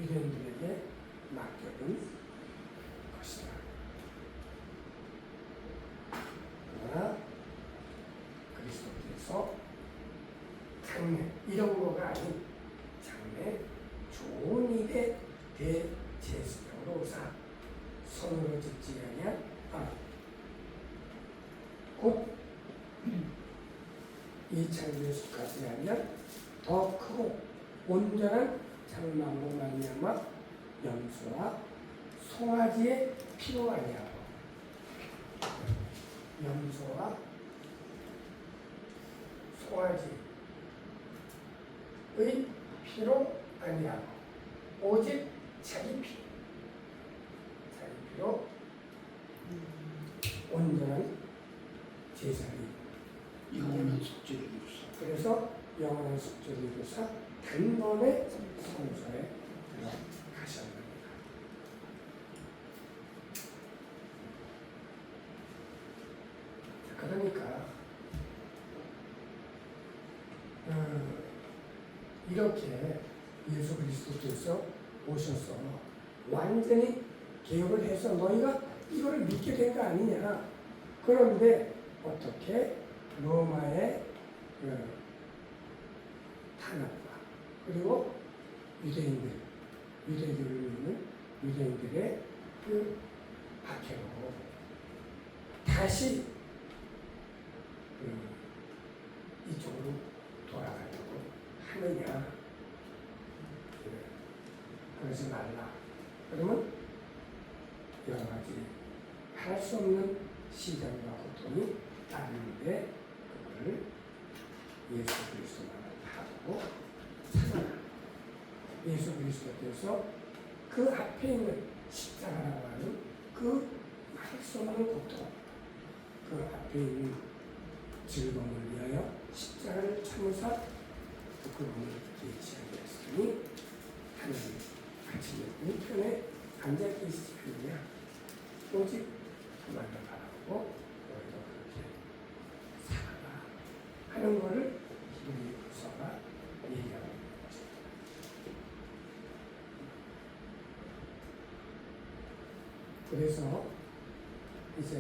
유대인들에게 맡겨둔 것이다. 그러나 그리스도께서 장래 이런 거가 아닌 장래 좋은 일에 대제사장으로 오사 손으로 짓지 아니한 곧 이 창조에 속하지 아니한 더 크고 온전한 장막으로 말미암아 염소와 송아지의 피로 아니하고, 염소와 송아지의 피로 아니하고 오직 자기 피로 온전한 제사를, 영원한 속죄를 이루사. 그래서 영원한 속죄를 이루사 단번에 성소에 들어가셨습니다. 그러니까 이렇게 예수 그리스도께서 오셔서 완전히 개혁을 해서 너희가 이거를 믿게 된 거 아니냐. 그런데 어떻게 로마의 탄압과 그리고 유대인들을 믿는 유대인들의 그 박해로 다시 이쪽으로 돌아가려고 하느냐. 그러지 말라. 그러면 여러 가지 할 수 없는 시련과 고통이 따르는데 그거를 예수 그리스도만 하고 살아나. 예수 그리스도께서 그 앞에 있는 십자가라고 하는 그 할 수 없는 고통, 그 앞에 있는 즐거움을 위하여 십자가를 참으사 부끄러움을 개치하게 했으니 하나님 같이 우편에 앉아 계시지 않느냐. 오직 그만을 바라보고 너희도 그렇게 살아라 하는 것을 히브리서가 얘기하고 있는 것입니다. 그래서 이제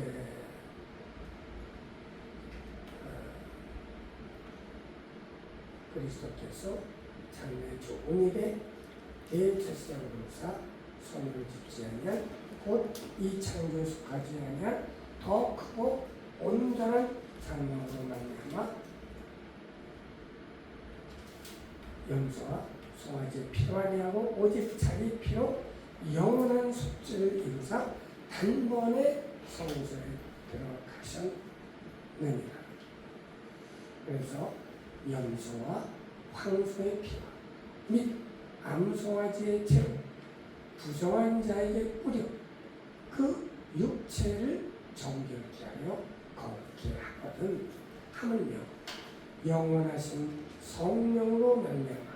그리스도께서 장래 좋은 일에 대제사장으로서 손을 짓지 아니한 곧 이 창조에 속하지 아니한 더 크고 온전한 장막으로 말미암아 염소와 송아지의 피로 아니하고 오직 자기 피로 영원한 속죄를 이루사 단번에 성소에 들어가셨느니라. 그래서 염소와 황소의 피와 및 암송아지의 죄를 부정한 자에게 뿌려 그 육체를 정결케 하여 거룩케 하거든 하물며 영원하신 성령으로 말미암아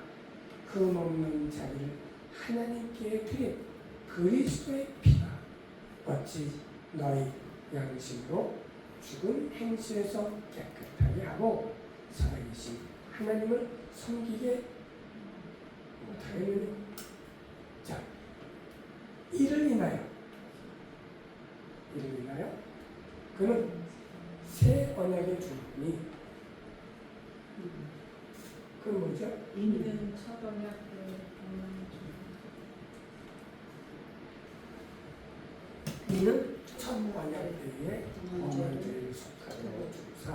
흠없는 자기를 하나님께 드린 그리스도의 피가 어찌 너희 양심으로 죽은 행실에서 깨끗하게 하고 살아계신 하나님을 섬기게 못하겠느냐. 자, 이를 인하여 그는 새 언약의 주님이 그건 뭐죠? 이는 첫 언약의 이는 첫 언약 때에 범한 죄를 속하여 주사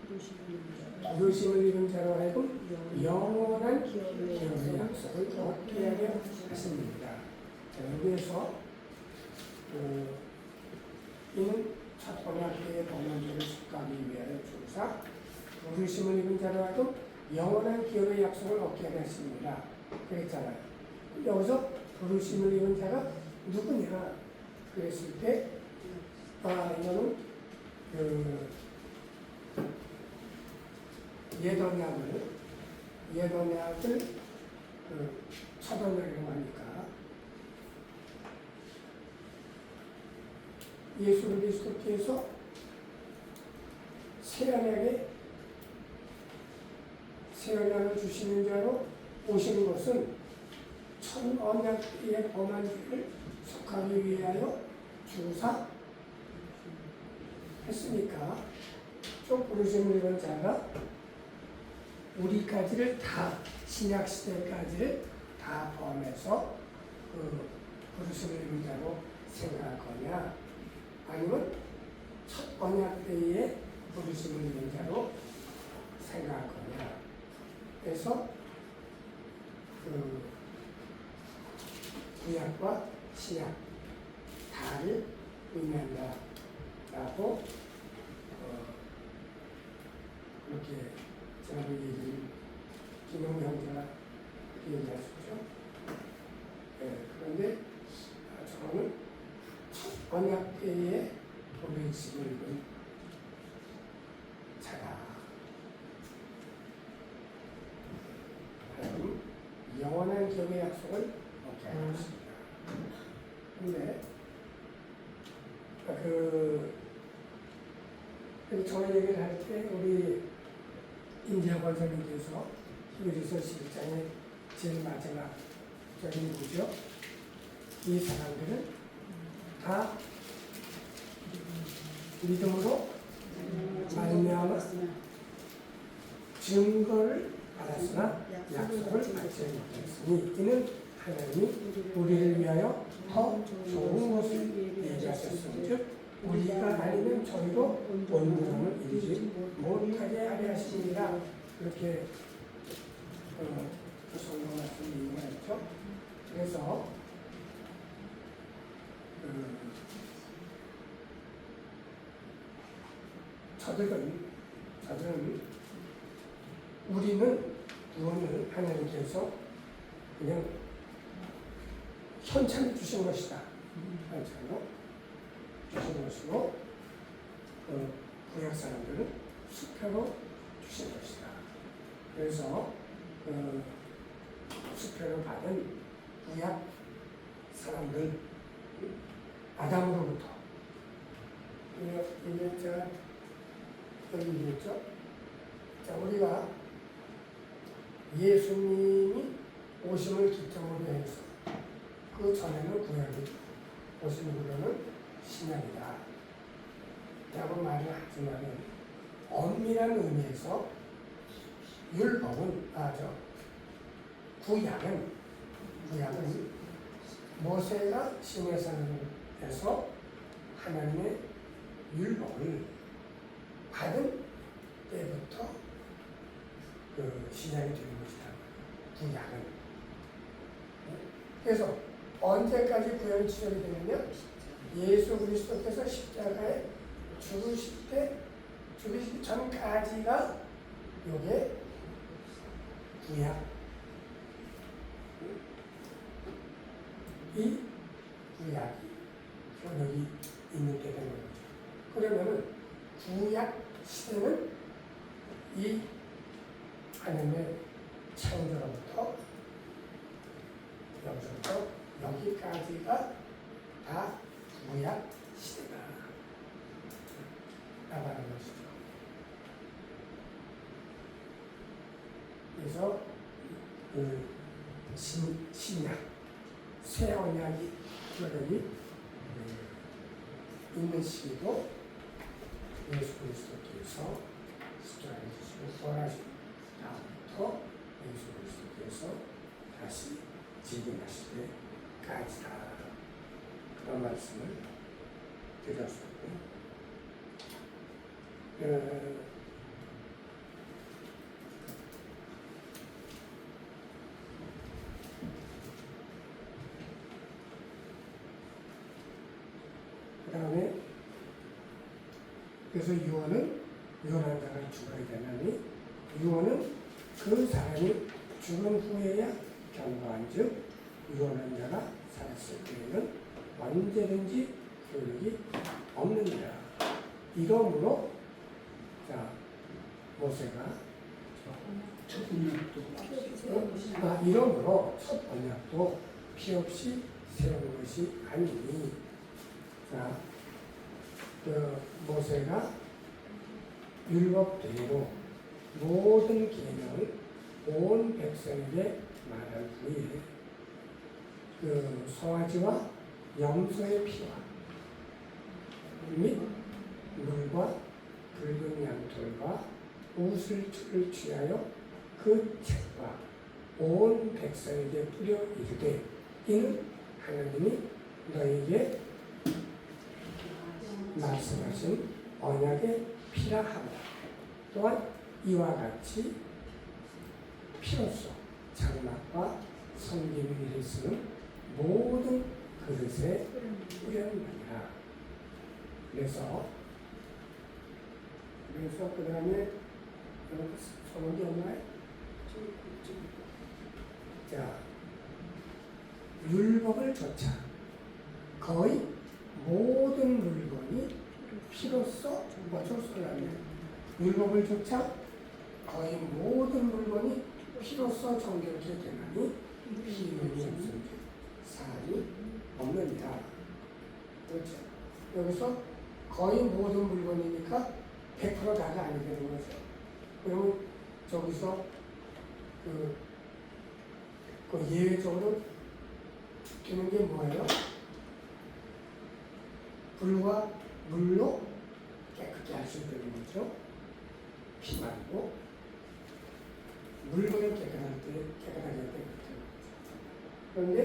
부르심을 입은 자로 하여금 영원한 기업의 약속을 얻게 하려 하십니다. 자, 여기에서 이는 첫 언약궤의 범죄를 속하기 위하여 주사 부르심을 입은 자로 하여금 영원한 기업의 약속을 얻게 하려 하십니다. 그랬잖아요. 여기서 부르심을 입은 자가 누구냐? 그랬을 때 이거는 옛언약을 첫 언약이라고 하니까 예수 그리스도께서 새 언약을 주시는 자로 오시는 것은 첫 언약의 범한 죄를 속하기 위하여 주사 했으니까 좀 부르심을 입은 자가 우리까지를 다 신약 시대까지를 다 포함해서 부르심을 입은 자로 생각할 거냐, 아니면 첫 언약 때에 부르심을 입은 자로 생각할 거냐. 그래서 구약과 신약 다를 의미한다라고 그렇게 지난번에 얘기한 김용 형제가 얘기하셨죠. 그런데 저는 첫 언약 때에 부르심을 입은 자가 하나님 영원한 기업의 약속을 얻게 하는 것입니다. 그런데 저 얘기를 할 때 우리 임재학 원장님께서 히브리서 11장의 제일 마지막 절이 뭐죠? 이 사람들은 다 믿음으로 말미암아 증거를 받았으나 약속을 받지 못했으니 이는 하나님이 우리를 위하여 더 좋은 것을 얘기하셨은즉 우리가 아니면 저희도 원문을 이루지 못하게 하려 하십니다. 이렇게 성경 말씀 이유가 있죠. 그래서 저들은 우리는 구원을 하나님께서 그냥 현찰을 주신 것이다. 현찰로 주신 것이고 구약 사람들은 수표로 주신 것이다. 그래서 수표로 받은 구약 사람들 아담으로부터 이제 제가 여기 얘기했죠. 자, 우리가 예수님이 오심을 기점으로 해서 그 전에는 구약이고 오심 후로는 신약이다 라고 말을 하지만 엄밀한 의미에서 율법은 구약은 모세가 시내산에서 하나님의 율법을 받은 때부터 시작이 되는 것이다. 구약은. 그래서 언제까지 구약이 시작이 되느냐? 예수 그리스도께서 십자가에 죽으시기 전까지가 요게 구약. 이 구약이 여기 있는 게 되는 거죠. 그러면은 구약 시대는 이 하나님의 창조로부터 여기까지가 다 구약 시대다 라고 하는 것이죠. 그래서 신약, 새 언약이 여러분이 있는 시기도 예수 그리스도께서 십자가에 지시고 부활하신 다음부터 예수 그리스도께서 다시 재림하실 때까지다. 그런 말씀을 드렸습니다. 그래서 유언한 자가 죽어야 되나니 유언은 그 사람이 죽은 후에야 경고한즉 유언한 자가 살았을 때에는 언제든지 효력이 없느니라. 이러므로 자 모세가 첫 언약도 이러므로 첫 언약도 피 없이 세운 것이 아니니 자 모세가 율법대로 모든 계명을 온 백성에게 말한 후에 송아지와 염소의 피와 및 물과 붉은 양털과 우슬초를 취하여 그 책과 온 백성에게 뿌려 이르되 이는 하나님이 너에게 말씀하신 언약의 피라 하라. 또한 이와 같이 피로써 장막과 섬기는 일에 쓰는 모든 그릇에 뿌렸느니라. 그래서 그 다음에 소문이 없나요? 자, 율법을 조차 거의 모든 물건이 피로써 어쩔 수 없네. 율법을 조차 거의 모든 물건이 피로써 정결케 되나니 피임이 없은지 사함이 없느니라. 그렇죠. 여기서 거의 모든 물건이니까 100% 다가 아니게 되는 거죠. 그러면 저기서 그 예외적으로 되는 게 뭐예요? 불과 물로 깨끗게 할 수 있는 거죠. 피 말고 물건을 깨끗하게 할 때 그런데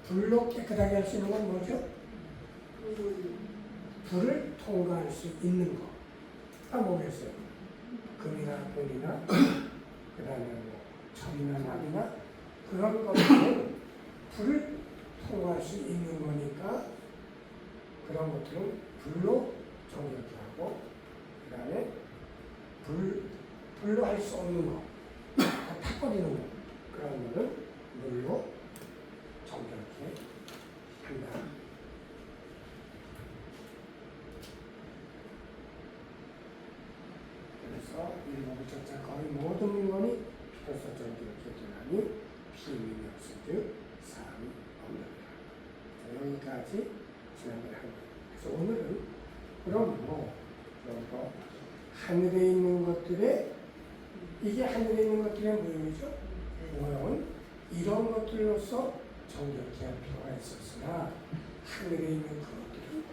불로 깨끗하게 할 수 있는 건 뭐죠? 불을 통과할 수 있는 거가 뭐겠어요? 금이나 은이나 그 다음에 뭐 천이나 나비나 그런 것들은 불을 통과할 수 있는 거니까 그런 것들은 불로 정결케 하고 그 다음에 불로 할 수 없는 거 탁 꺼지는 거 그런 거는 물로 정결케 한다. 그래서 율법을 조차 거의 모든 물건이 피로써 정결케 되나니 피임이 없은즉 사함이 없느니라. 여기까지 지난번에 한 거예요. 그래서 오늘은 그럼 하늘에 있는 것들의 이게 하늘에 있는 것들의 모형이죠. 모형은 이런 것들로서 정결케 할 필요가 있었으나 하늘에 있는 그것들은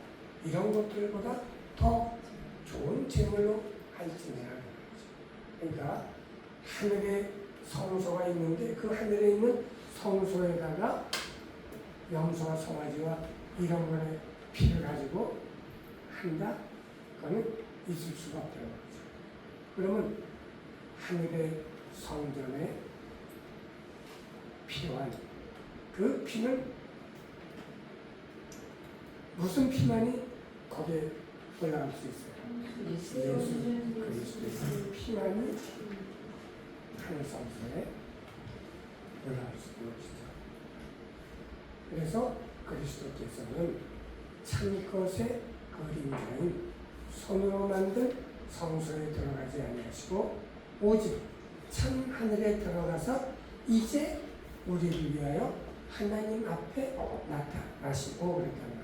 이런 것들보다 더 좋은 제물로 할지니라. 그러니까 하늘에 성소가 있는데 그 하늘에 있는 성소에다가 염소와 송아지와 이런 거에 피를 가지고 한다? 그거는 있을 수가 없다는 거죠. 그러면 하늘의 성전에 필요한 그 피는 무슨 피만이 거기에 올라갈 수 있어요? 예수 그리스도의 피만이 하늘 성전에 올라갈 수 있는 것이죠. 그래서 그리스도께서는 참 것의 그림자인 손으로 만든 성소에 들어가지 아니하시고 오직 참 하늘에 들어가서 이제 우리를 위하여 하나님 앞에 나타나시고 그랬단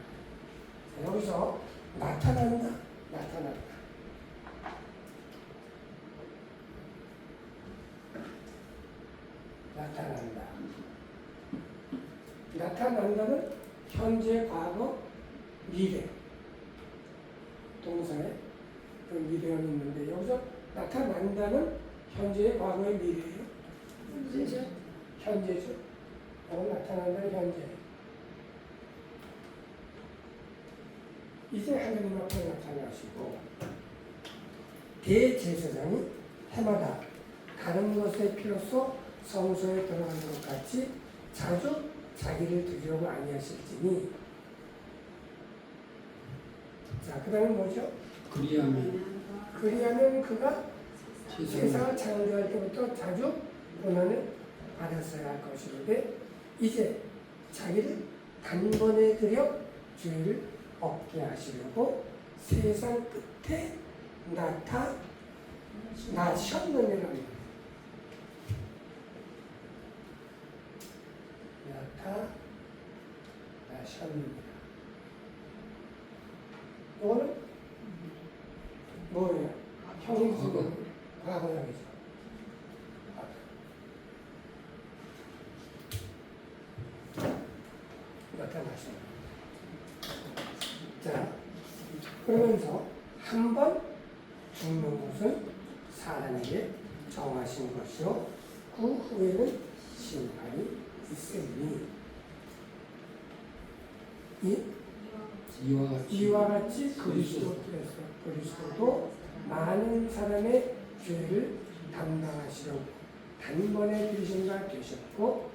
말이에요. 여기서 나타난다. 나타난다는 현재, 과거, 미래 동사에 그 미래형이 있는데 여기서 나타난다는 현재의 과거의 미래예요. 현재죠. 나타난다는 현재. 이제 하나님 앞에 나타나시고 대제사장이 해마다 다른 것의 피로써 성소에 들어가는 것 같이 자주 자기를 드리려고 아니하실지니. 자, 그 다음에 뭐죠? 그리하면 그리하면 그가 세상을 세상을 창조할 때부터 자주 고난을 받았어야 할 것이는데 이제 자기를 단번에 들여 죄를 없게 하시려고 세상 끝에 나타나셨느니라. 나타나셨느니라. 이거는 뭐예요? 형용사고 과거형이죠. 나타나셨습니다. 자, 그러면서 한 번 죽는 것은 사람에게 정하신 것이요 그 후에는 심판이 있으니 이와 같이 그리스도도 많은 사람의 죄를 담당하시려고 단번에 들이신 바 되셨고,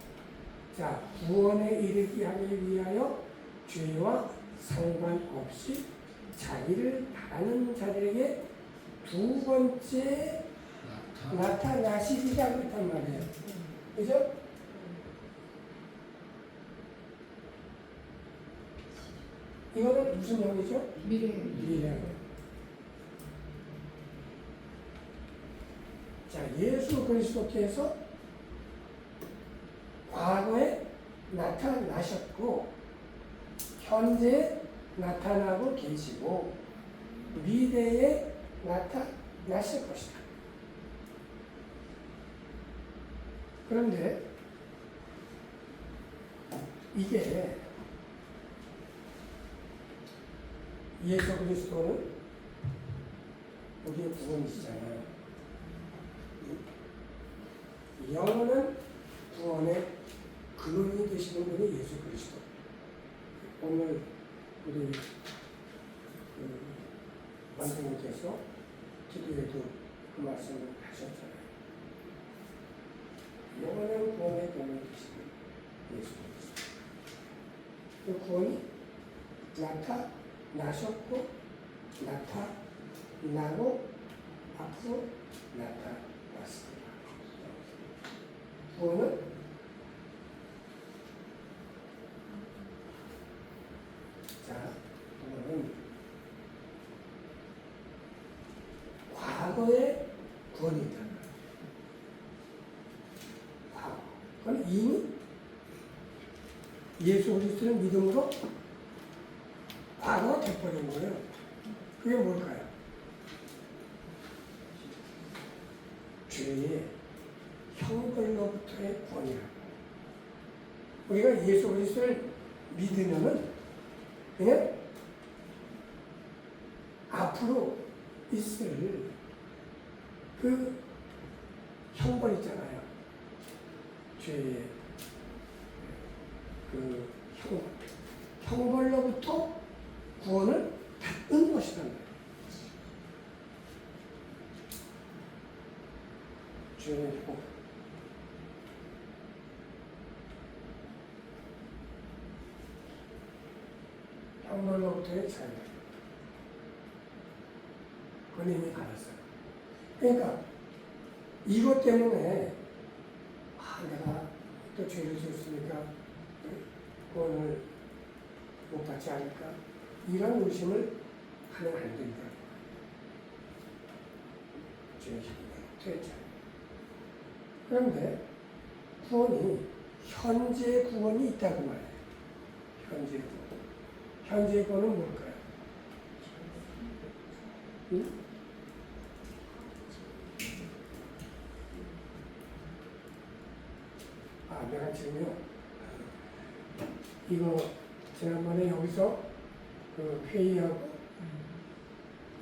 자, 구원에 이르게 하기 위하여 죄와 상관없이 자기를 바라는 자들에게 두 번째 나타나시리라 그랬단 말이에요. 그죠? 이거는 무슨 형이죠? 미래. 자, 예수 그리스도께서 과거에 나타나셨고 현재 나타나고 계시고 미래에 나타나실 것이다. 그런데 이게 예수 그리스도는 우리의 구원이시잖아요. 영원한 구원의 근원이 되시는 분이 예수 그리스도. 오늘 우리 원장님께서 기도에도 그 말씀을 하셨잖아요. 영원한 구원의 근원이 되시는 예수 그리스도. 그 구원이 나타나셨고 나타나고 앞으로 나타났습니다. 구원은 구원은 과거의 구원이 있다. 과거. 그건 이미 예수 그리스도를 믿음으로 과거가 돼버린 거예요. 그게 뭘까요? 죄의 형벌로부터의 구원이라고. 우리가 예수 그리스도를 믿으면은 그냥 앞으로 있을 그 형벌 있잖아요. 죄의 그 형벌로부터 구원을 받는 것이란 말이에요. 죄의 형벌로부터의 자유. 그건 이미 받았어요. 그러니까 이것 때문에 내가 또 죄를 지었으니까 구원을 못 받지 않을까? 이런 의심을 하면 안 된다. 죄의 형벌로부터의 자유. 그런데 구원이 현재 구원이 있다고 말해요. 현재 구원. 현재 구원은 뭘까요? 응? 내가 지금요, 이거 지난번에 여기서 그 회의하고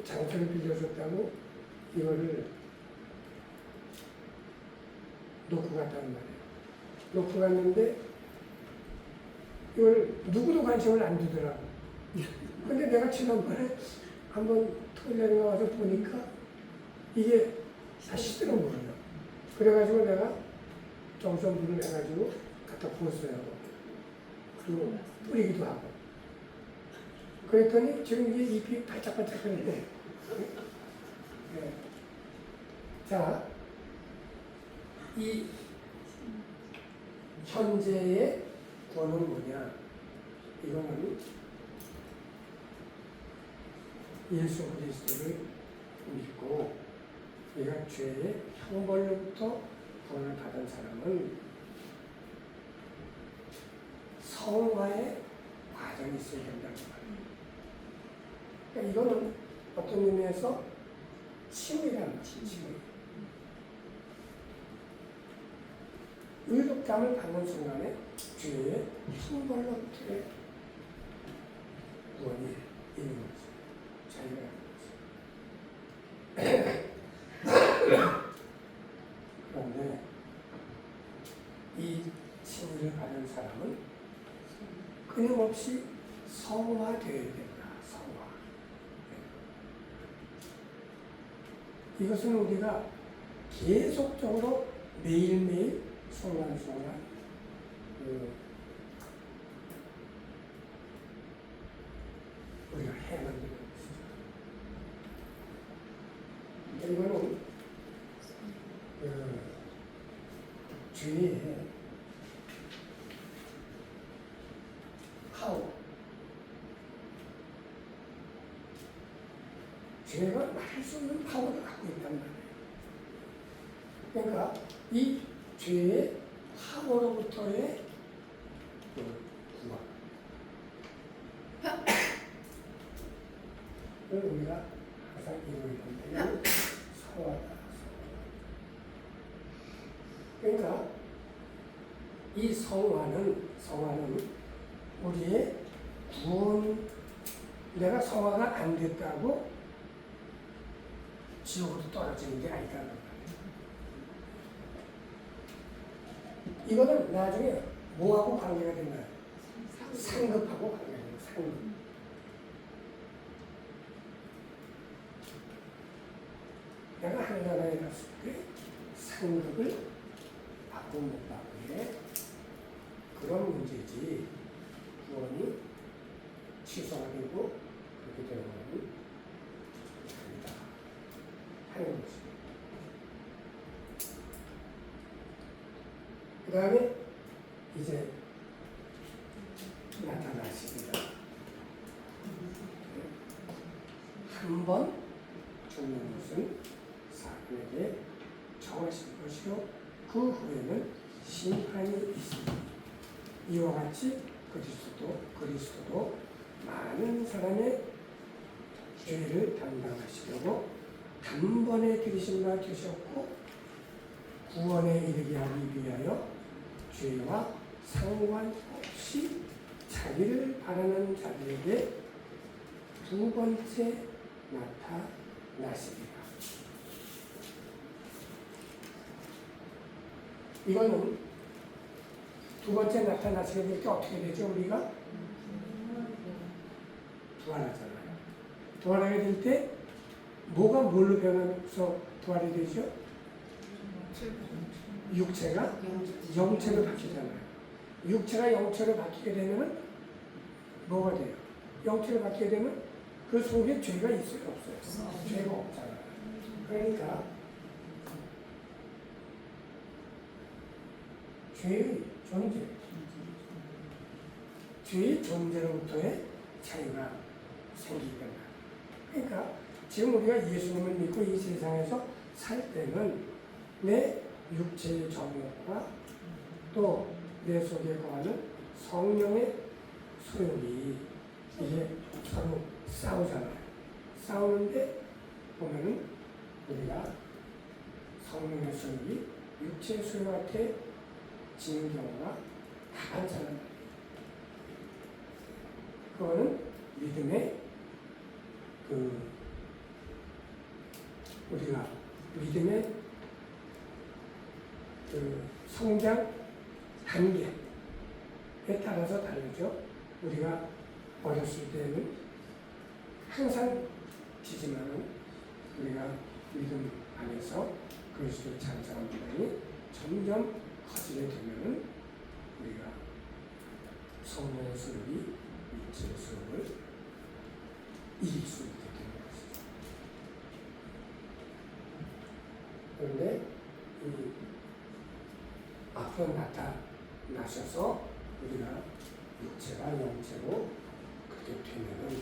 장소를 빌려줬다고 이거를 놓고 갔단 말이에요. 놓고 갔는데 이걸 누구도 관심을 안 주더라고. 근데 내가 지난번에 한번 토요일에 와서 보니까 이게 다시 뜨는 거예요. 그래가지고 내가 정성분을 해가지고 갖다 부었어요. 그리고 뿌리기도 하고. 그랬더니 지금 이게 잎이 반짝반짝하는데 네. 자, 이 현재의 구원은 뭐냐? 이거는 예수 그리스도를 믿고 내가 죄의 형벌로부터 구원을 받은 사람은 성화의 과정이 있어야 된다는 말이에요. 그러니까 이거는 어떤 의미에서 칭의라는 것이 칭의. 의롭다함을 받는 순간에 죄의 형벌로부터의 구원이 있는 거죠. 자유가 있는 거죠. 그런데 이 칭의를 받은 사람은 끊임없이 성화되어야 된다. 성화. 이것은 우리가 계속적으로 매일매일 순간순간 우리가 해야 되는 것이죠. 이거는 죄의 파워, 죄가 말할 수 없는 파워를 갖고 있단 말이에요. 그러니까 이 죄의 파워로부터의 구원. 그걸 우리가 항상 이루어야 된다면 성화다. 그러니까 이 성화는 우리의 구원, 내가 성화가 안 됐다고 지옥으로 떨어지는 게 아니다는 거예요. 이거는 나중에 뭐하고 관계가 된다? 상급하고 관계가 된다. 상급. 내가 하늘나라에 갔을 때 상급을 받고 못 받고의 그런 문제지 구원이 취소가 되고 그렇게 되는 것은 아니다 하는 것입니다. 그 다음에 이제 나타나십니다. 한 번 죽는 것은 사람에게 정하신 것이요 그 후에는 심판이 있습니다. 이와 같이 그리스도도 많은 사람의 죄를 담당하시려고 단번에 들이신 바 되셨고 구원에 이르게 하기 위하여 죄와 상관없이 자기를 바라는 자들에게 두 번째 나타나시리라. 이거는 두 번째 나타나시게 될 때 어떻게 되죠? 우리가 부활하잖아요. 부활하게 될 때 뭐가 뭘로 변해서 부활이 되죠? 육체가 영체로 바뀌잖아요. 육체가 영체로 바뀌게 되면 뭐가 돼요? 영체로 바뀌게 되면 그 속에 죄가 있어요? 없어요? 죄가 없잖아요. 그러니까 죄의 존재, 죄의 존재로부터의 자유가 생기게 된다. 그러니까 지금 우리가 예수님을 믿고 이 세상에서 살 때는 내 육체의 정욕과 또 내 속에 거하는 성령의 소욕이 이게 서로 싸우잖아요. 싸우는데 보면은 우리가 성령의 소욕이 육체의 소욕한테 지는 경우가 다 많잖아요. 그거는 믿음의 우리가 믿음의 성장 단계에 따라서 다르죠. 우리가 어렸을 때는 항상 지지만은 우리가 믿음 안에서 그리스도를 찬양하는 믿음이 점점 커지게 되면은 우리가 성령의 소욕이 육체의 소욕을 이길 수 있게 되는 것이죠. 그런데 이 앞으로 나타나셔서 우리가 육체가 영체로 그렇게 되면은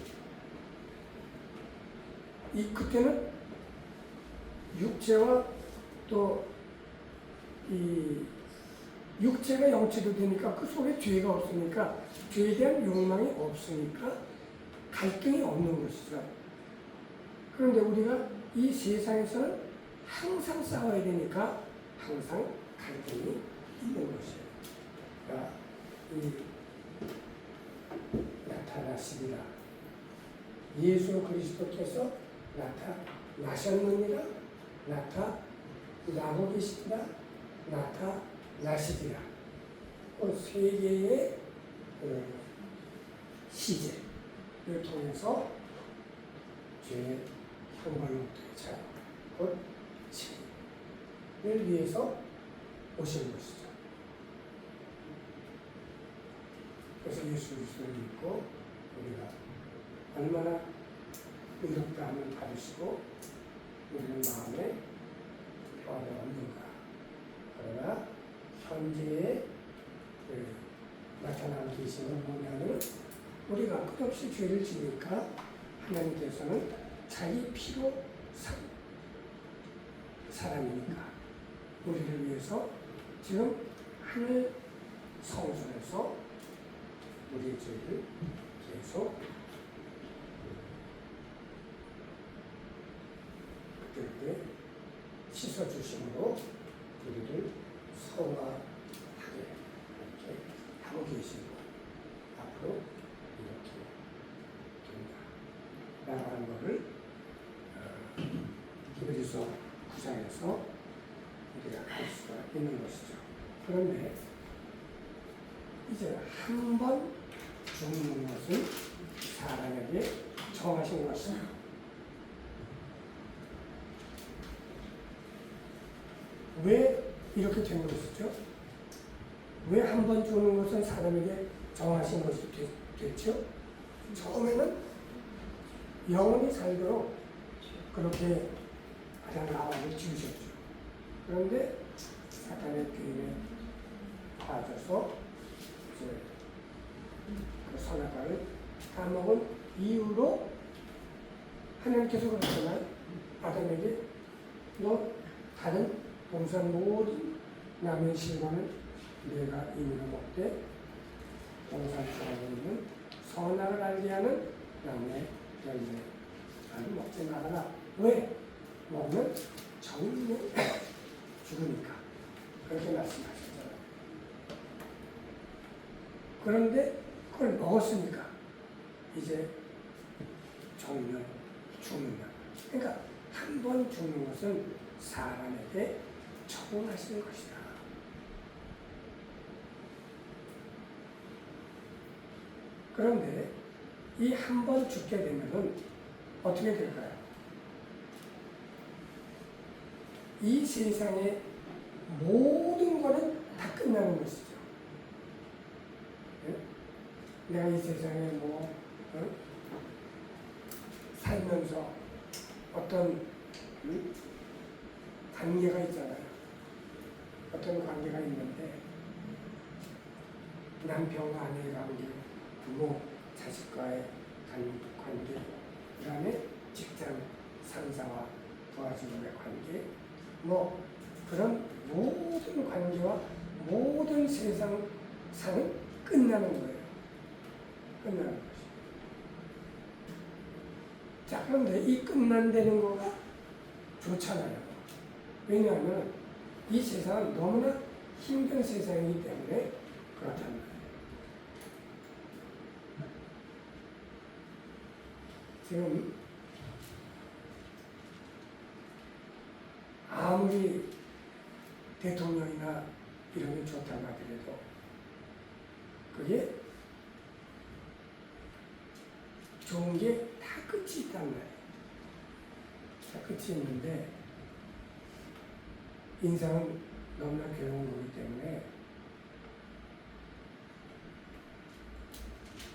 그때는 육체와 또 이 육체가 영체로 되니까 그 속에 죄가 없으니까 죄에 대한 욕망이 없으니까 갈등이 없는 것이죠. 그런데 우리가 이 세상에서는 항상 싸워야 되니까 항상 갈등이 있는 것이에요. 그러니까 이 나타나시리라. 예수 그리스도께서 나타나셨느니라. 나타나고 계시리라. 나타나시리라. 세 개의 시제를 통해서 죄의 형벌로부터의 자유, 곧 죄를 위해서 오신 것이죠. 그래서 예수 그리스도를 믿고 우리가 얼마나 의롭다 함을 받으시고 우리는 마음에 평안을 얻는가. 그러나 현재의 나타나는 계시는 뭐냐면 우리가 끝없이 죄를 지니까 하나님께서는 자기 피로 산 사람이니까 우리를 위해서 지금 하늘 성소에서 우리의 죄를 계속 그때 씻어주심으로 우리를 성화하게 이렇게 하고 계시고 앞으로 이렇게 된다 라는 것을 히브리서 9장에서 우리가 알 수가 있는 것이죠. 그런데 이제 한 번 죽는 것은 사람에게 정하신 것이다. 왜 이렇게 된 것이죠? 왜 한 번 죽는 것은 사람에게 정하신 것이 됐죠? 처음에는 영원히 살도록 그렇게 아담과 하와를 지으셨죠. 그런데 사탄의 교임에 빠져서 이제 그 선악과를 따먹은 이후로 하나님께서 그러잖아요. 아담에게 너 다른 동산 모든 남의 실과는 내가 임의로 먹되 동산 속에 있는 선악을 알게 하는 나무의 열매를 먹지 말아라. 왜? 먹으면 정령 죽으니까. 그렇게 말씀하셨잖아요. 그런데 그걸 먹었으니까 이제 정령 죽는다. 그러니까 한 번 죽는 것은 사람에게 처분하시는 것이다. 그런데 이 한 번 죽게 되면은 어떻게 될까요? 이 세상의 모든 것은 다 끝나는 것이죠. 네? 내가 이 세상에 살면서 어떤 관계가 있잖아요. 어떤 관계가 있는데 남편과 아내의 관계, 부모, 자식과의 관계, 그 다음에 직장 상사와 도와주는 관계, 그런 모든 관계와 모든 세상사는 끝나는 거예요. 끝나는 것이. 자, 그런데 이 끝난다는 거가 좋잖아요. 왜냐하면 이 세상은 너무나 힘든 세상이기 때문에 그렇단 말이에요. 지금 아무리 대통령이나 이런 게 좋다고 하더라도 그게 좋은 게 다 끝이 있단 말이에요. 다 끝이 있는데 인생은 너무나 괴로운 거기 때문에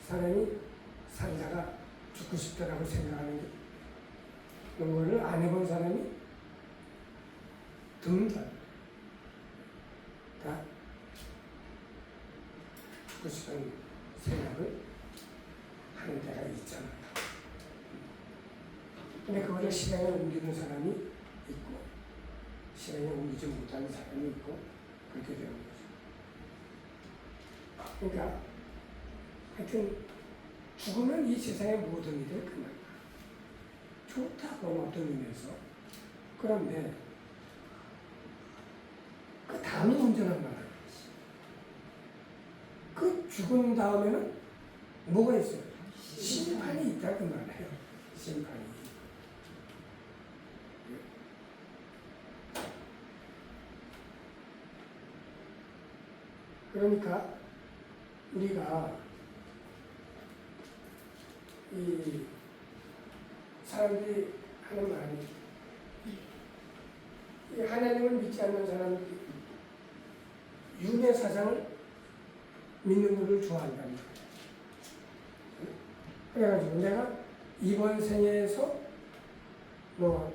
사람이 살다가 죽고 싶다라고 생각하는 거를 안 해본 사람이 등등 다 죽으시던 생각을 하는 데가 있잖아요. 근데 그거를 실행에 옮기는 사람이 있고 실행에 옮기지 못하는 사람이 있고 그렇게 되는 거죠. 그러니까 하여튼 죽으면 이 세상의 모든 일을 끝난다. 좋다 그건 어떤 의미에서. 그런데 그 다음이 온전한 말이에요. 그 죽은 다음에는 뭐가 있어요? 심판이 있다 그 말이에요. 심판이. 그러니까 우리가 이 사람들이 하는 말이 이 하나님을 믿지 않는 사람들이 윤회 사상을 믿는 것을 좋아한단 말이에요. 그래가지고 내가 이번 생에서 뭐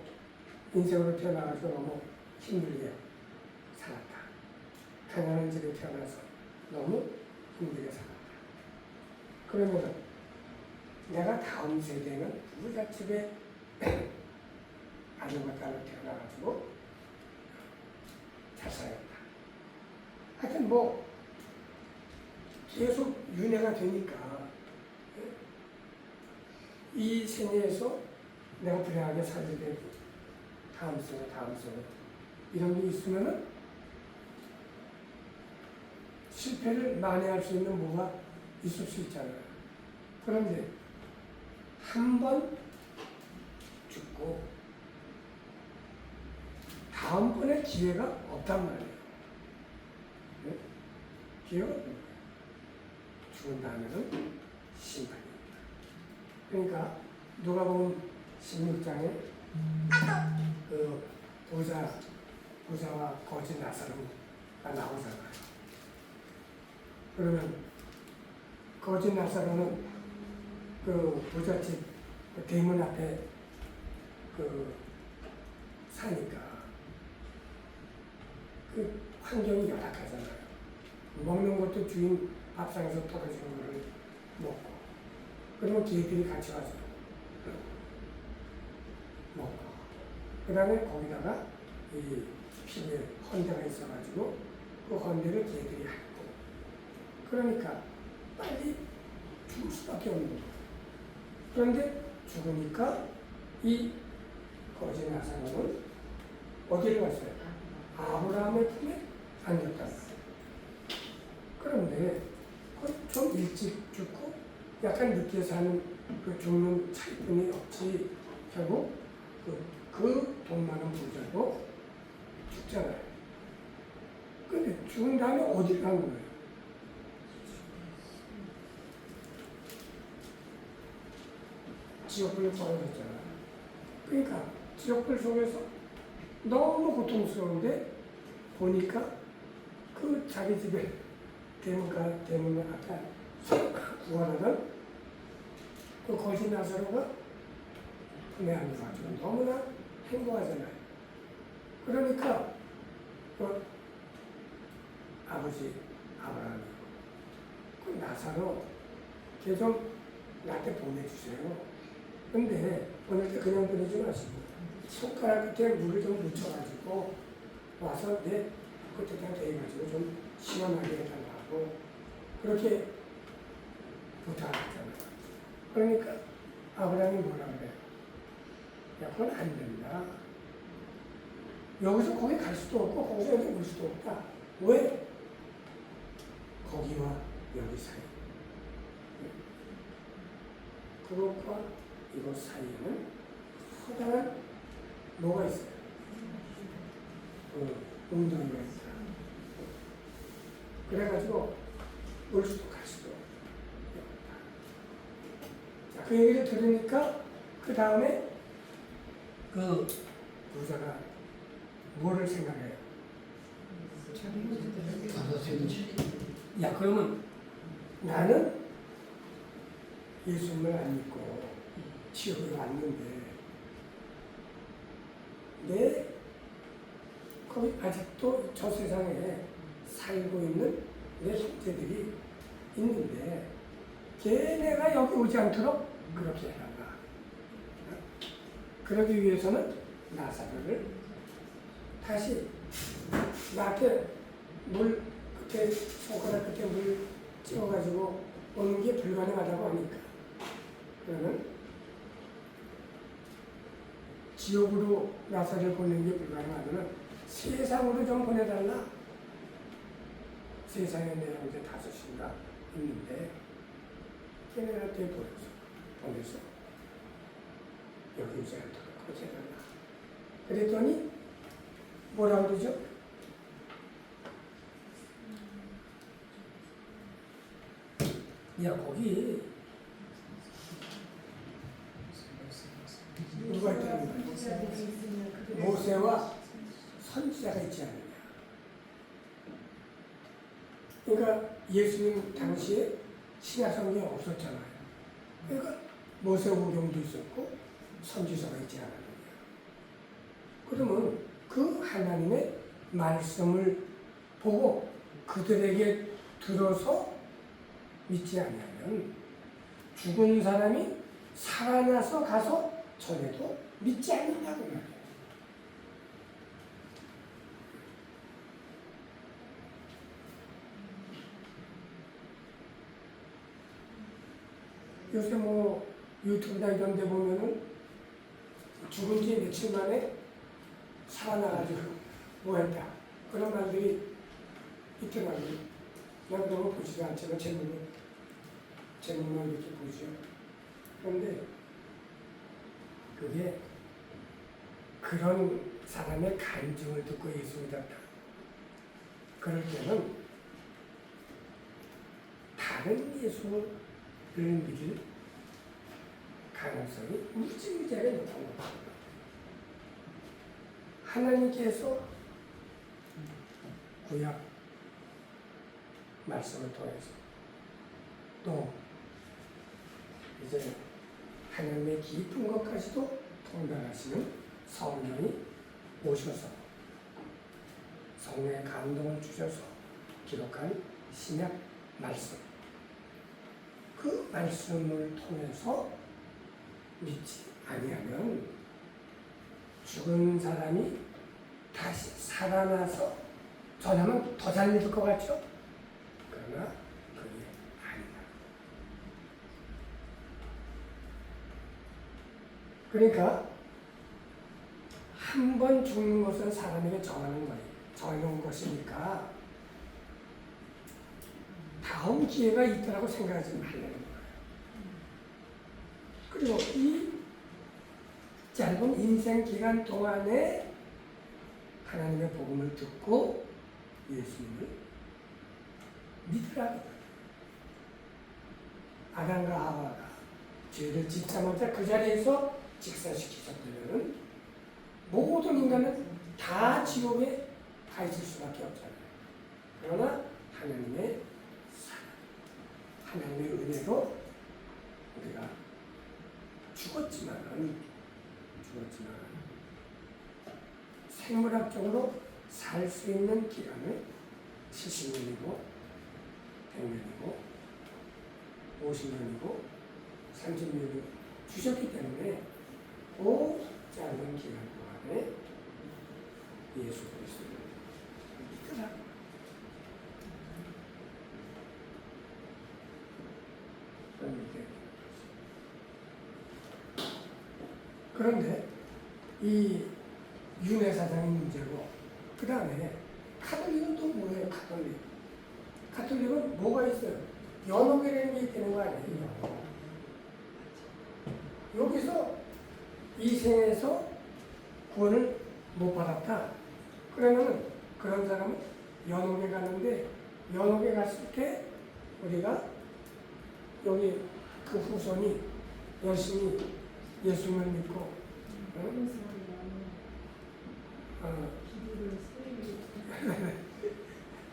인생으로 태어나가지고 너무 힘들게 살았다. 가난한 집에 태어나서 너무 힘들게 살았다. 그러면 내가 다음 세대는 부잣집에 아들과 딸로 태어나가지고 잘 살았다. 하여튼 뭐 계속 윤회가 되니까 이 생애에서 내가 불행하게 살게 되고 다음 생에 이런 게 있으면은 실패를 만회할 수 있는 뭐가 있을 수 있잖아요. 그런데 한 번 죽고 다음번에 기회가 없단 말이에요. 네? 기회가 없는 거예요. 죽은 다음에는 심판입니다. 그러니까 누가복음 16장에 그 부자와 거지 나사로가 나오잖아요. 그러면 거지 나사로는 그 부잣집 그 대문 앞에 그 사니까 그 환경이 열악하잖아요. 먹는 것도 주인 밥상에서 떨어지는 거를 먹고 그러면 개들이 같이 와서 먹고 그 다음에 거기다가 이 피부에 헌대가 있어가지고 그 헌대를 개들이 핥고 그러니까 빨리 죽을 수밖에 없는 거예요. 그런데 죽으니까 이 거지 나사로는 어디를 갔어요? 아브라함의 품에 안겼다. 그런데 좀 일찍 죽고 약간 늦게 사는 그 죽는 차이뿐이 없지 결국 그 돈 많은 부자도 죽잖아요. 근데 죽은 다음에 어디를 간 거예요? 지옥불에 떨어졌잖아요. 그러니까 지옥불 속에서 너무 고통스러운데 보니까 그 자기 집에 대문 앞에 구원하던 그 거지 나사로가 품에 안겨가지고 너무나 행복하잖아요. 그러니까 그 아버지 아브라함이 그 나사로 걔 좀 나한테 보내주세요. 근데 보낼 때 그냥 보내지 마시고 손가락 끝에 물을 좀 묻혀가지고 와서 내 끝에다 대가지고 좀 시원하게 해달라고 그렇게 부탁했잖아요. 그러니까 아브라함이 뭐라 그래요? 야, 그건 안 된다. 여기서 거기 갈 수도 없고 거기서 여기 올 수도 없다. 왜? 거기와 여기 사이. 그것과 이것 사이에는 커다란 뭐가 있어요? 웅덩이가 있다. 그래가지고 올 수도 갈 수도 없다. 자, 그 얘기를 들으니까 그 다음에 그 부자가 뭐를 생각해요? 야, 그러면 나는 예수님을 안 믿고 지옥에 왔는데 내 거기 아직도 저 세상에 살고 있는 내 형제들이 있는데 걔네가 여기 오지 않도록 그렇게 해달라. 그러기 위해서는 나사로를 다시 나한테 물 끝에 손가락 끝에 물 찍어가지고 오는 게 불가능하다고 하니까 그러면 지옥으로 나사를 보내는 게 불가능하면 세상으로 좀 보내달라. 세상에 내 형제 5인가 있는데 걔네한테 보내서 여기 오지 않도록 그렇게 해달라. 그랬더니 뭐라고 그러죠? 야 거기 누가 있다는 거야? 모세와 선지자가 있지 않느냐. 그러니까 예수님 당시에 신약 성경이 없었잖아요. 그러니까 모세오경도 있었고 선지서가 있지 않았느냐. 그러면 그 하나님의 말씀을 보고 그들에게 들어서 믿지 않으면 죽은 사람이 살아나서 가서 전에도 믿지 않는다고 말이에요. 요새 뭐 유튜브나 이런 데 보면은 죽은 지 며칠 만에 살아나가지고 뭐 했다. 그런 말들이 있더라고요. 난 그런 거 보지도 않지만 제목만 이렇게 보죠. 그런데 그게 그런 사람의 간증을 듣고 예수 믿었다. 그럴 때는 다른 예수를 믿을 가능성이 무지무지하게 높은 거예요. 하나님께서 구약 말씀을 통해서 또 이제 하나님의 깊은 것까지도 통달하시는 성령이 오셔서 성령의 감동을 주셔서 기록한 신약 말씀, 그 말씀을 통해서 믿지 아니하면 죽은 사람이 다시 살아나서 전하면 더 잘 믿을 것 같죠? 그러나 그게 아니다. 그러니까 한 번 죽는 것은 사람에게 정해놓은 것이니까 다음 기회가 있다라고 생각하지 말라는 거예요. 그리고 이 짧은 인생 기간 동안에 하나님의 복음을 듣고 예수님을 믿으라고. 아담과 하와가 죄를 짓자마자 그 자리에서 직사시키셨다면 모든 인간은 다 지옥에 가 있을 수밖에 없잖아요. 그러나 하나님의 사랑, 하나님의 은혜로 우리가 죽었지만 생물학적으로 살 수 있는 기간을 70년이고 100년이고 50년이고 30년이고 주셨기 때문에 그 짧은 기간 동안에 예수 그리스도를 믿으라. 그런데 이 윤회 사상이 문제고, 그 다음에 가톨릭은 또 뭐예요? 가톨릭은 뭐가 있어요? 연옥이라는 게 있다는 거 아니에요? 여기서 이 생에서 구원을 못 받았다. 그러면 그런 사람은 연옥에 가는데, 연옥에 갔을 때 우리가 여기 그 후손이 열심히 예수님을 믿고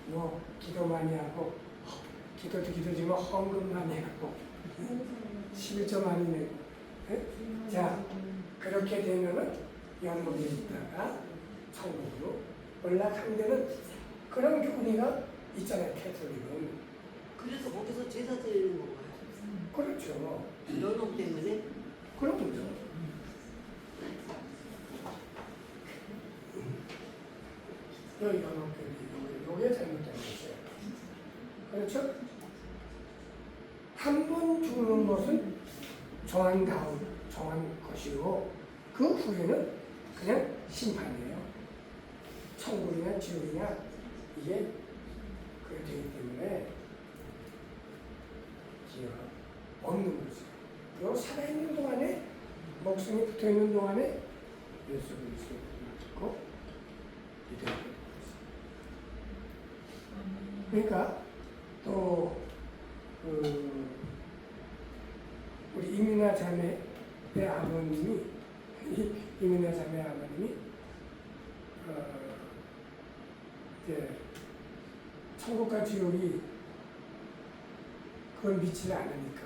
뭐 기도 많이 하고, 기도도 기도지만 헌금 많이 하고 11조 많이 내고, 자 그렇게 되면은 연못에 있다가 천국으로 올라간다는 그런 교리가 있잖아요. 캐톨릭은. 그래서 거기서 제사 드리는 건가요? 그렇죠. 연옥 때문에? 그런 거죠. 여기 요게 잘못된 것이에요. 그렇죠? 한 번 죽는 것은 정한 것이고 그 후에는 그냥 심판이에요. 천국이냐 지옥이냐 이게 그게 되기 때문에 기회가 없는 거죠. 그리고 살아있는 동안에 목숨이 붙어있는 동안에 예수 그리스도를 믿고 믿어야 되는 거죠. 그러니까 또 우리 이민아 자매의 아버님이 이민아 자매의 아버님이 이제 천국과 지옥이 그걸 믿지 않으니까.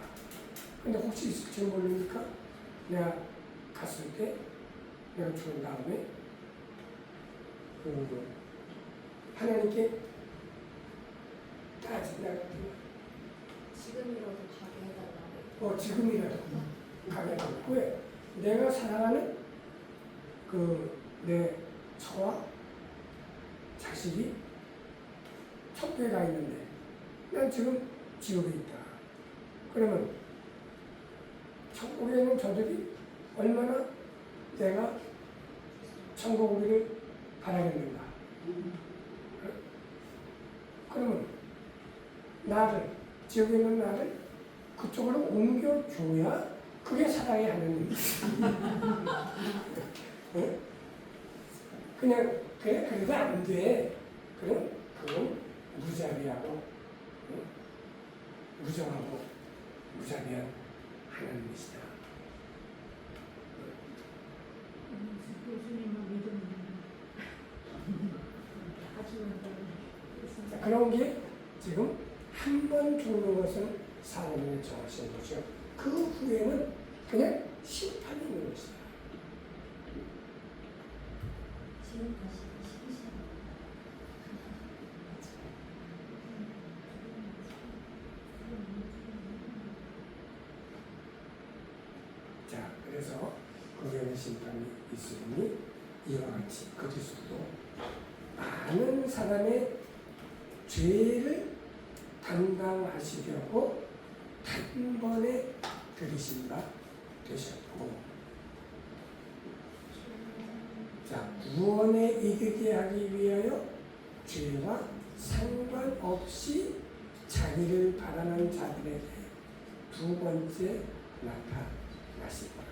근데 혹시 있을지 모르니까 내가 갔을 때 내가 죽은 다음에 하나님께 따진다고 지금이라도 가게 해달라고. 지금이라도 가게 하고 왜? 내가 사랑하는 내 처와 자식이 천국에 가 있는데 난 지금 지옥에 있다. 그러면 천국에 있는 저들이 얼마나 내가 천국 오기를 바라겠는가. 그러면 나를 지옥에 있는 나를 그쪽으로 옮겨줘야 그게 사랑의 하나님이야. 그냥 그래도 안 돼. 그럼 그건 무자비하고 무정하고 무자비한 하나님이시다. 자, 그런 게 지금 한 번 죽는 것은 사람이 정하신 거죠. 그 후에는 그냥 심판이 있는 것이다. 지금 다시 시키시는 자, 그래서 그 후에는 심판이 있으니 이와 같이 그리스도도 많은 사람의 죄를 담당하시려고 단번에 들이신 바 되셨고, 자, 구원에 이르게 하기 위하여 죄와 상관없이 자기를 바라는 자들에게 두 번째 나타나실 거라.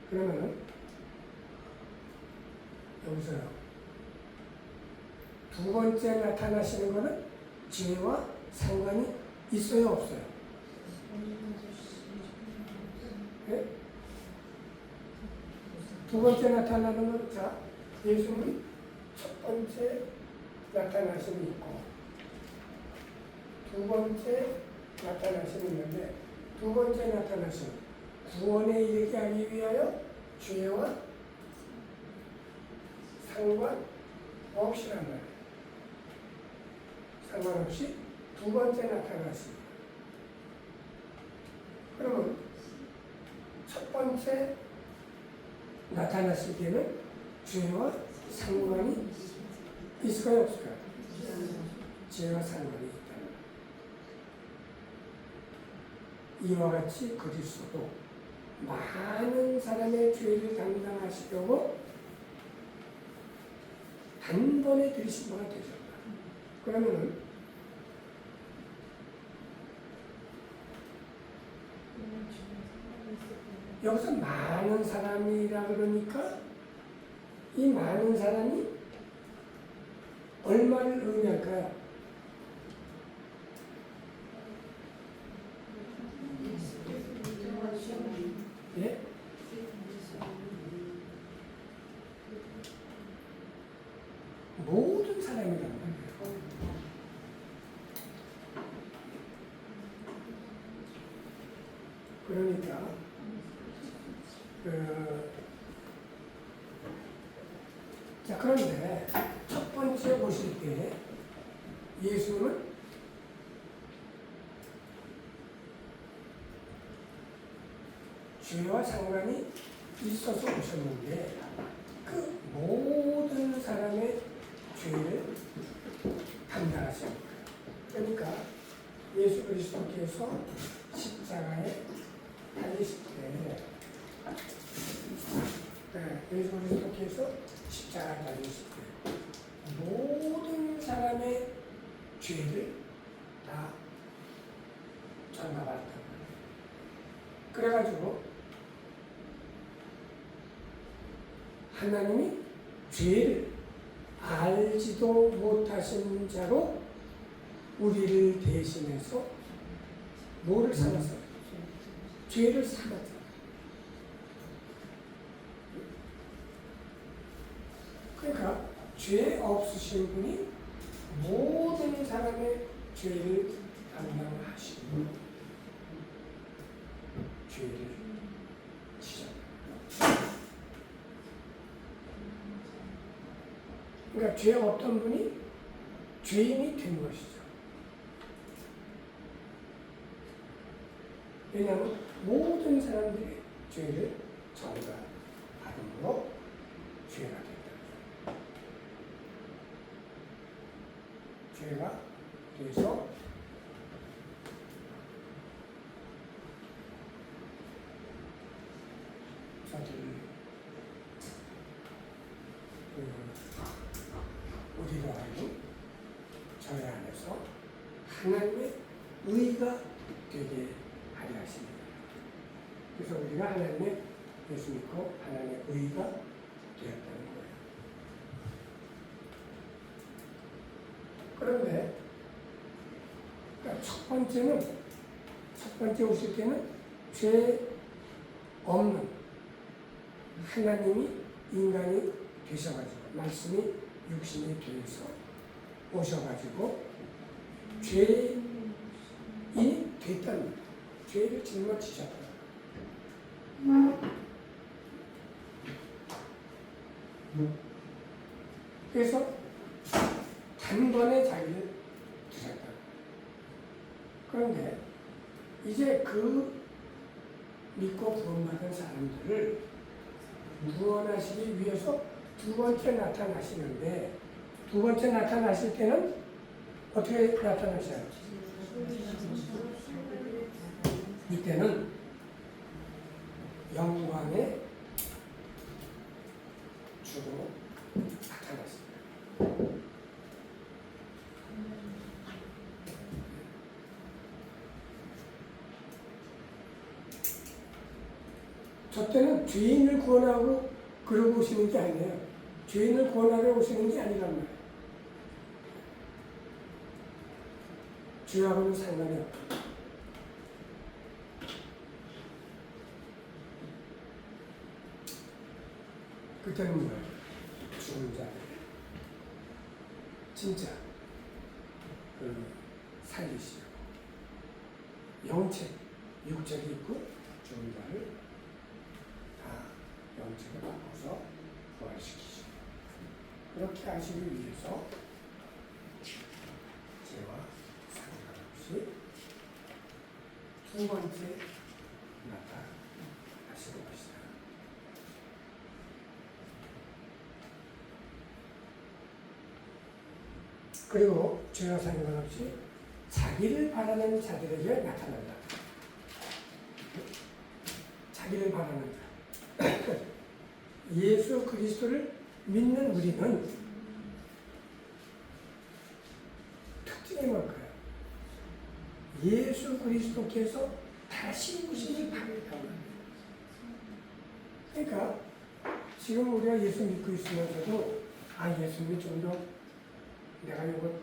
그러면은 여기서요, 두 번째 나타나시는 것은 죄와 상관이 있어요, 없어요? 네? 두 번째 나타나는 건, 자, 예수는 첫 번째 나타나심이 있고, 두 번째 나타나심이 있는데, 두 번째 나타나심, 구원에 이르게 하기 위하여 죄와 상관없이란 말이에요. 상관없이 두 번째 나타나심. 그러면 첫 번째 나타났을 때는 죄와 상관이 있을까요, 없을까요? 죄와 상관이 있다는 것. 이와 같이 그리스도도 많은 사람의 죄를 담당하시려고 단번에 들이신 바가 되셨다. 그러면은 여기서 많은 사람이라 그러니까 이 많은 사람이 얼마를 의미할까요? 예? 모든 사람이란 말이에요. 그러니까 자, 자, 그런데 첫 번째 보실 때 예수는 죄와 상관이 있어서 오셨는데 그 모든 사람의 죄를 감당하신 거예요. 그러니까 예수 그리스도께서 십자가에 달리실 때 예수 그리스도께서 십자가에 달리실 때 모든 사람의 죄를 다 전가받았단 말이에요. 그래가지고 하나님이 죄를 알지도 못하신 자로 우리를 대신해서 뭐를 삼았어요? 죄를 삼았어요. 그러니까 죄 없으신 분이 모든 사람의 죄를 담당하시고 죄를 지셨다. 그러니까 죄 없던 분이 죄인이 된 것이죠. 왜냐하면 모든 사람들이 죄를 전가받음으로 죄가 된다. 죄가 돼서 우리로 하여금 저희 안에서 하나님의 의가 되게 하려 하십니다. 그래서 우리가 하나님의 예수 믿고 하나님의 의가 되었다는 거예요. 그런데 그러니까 첫 번째 오실 때는 죄 없는 하나님이 인간이 되셔가지고 말씀이 육신이 되어서 오셔가지고 죄인이 됐다는 거예요. 죄를 짊어지셨다. 그래서 단번에 자기를 드셨다. 그런데 이제 그 믿고 구원받은 사람들을 구원하시기 위해서 두 번째 나타나시는데 두 번째 나타나실 때는 어떻게 나타나셔요? 이때는 영광의 주로 나타났습니다. 저 때는 죄인을 구원하고 그러고 오시는 게 아니에요. 죄인을 구원하러 오시는 게 아니란 말이에요. 죄하고는 상관이 없다. 그때는 뭐예요? 죽은 자를 진짜 살리시려고 영체, 육체도 있고 죽은 자를 다 영체로 바꿔서 부활시키시고 그렇게 하시기 위해서 죄와 상관없이 두 번째 나타나시는 것이다. 그리고 죄와 상관없이 자기를 바라는 자들에게 나타난다. 자기를 바라는 자. 예수 그리스도를 믿는 우리는 특징이 뭘까요? 예수 그리스도께서 다시 오시길 바란다고 합니다. 그러니까 지금 우리가 예수 믿고 있으면서도 예수님이 좀 더 내가 요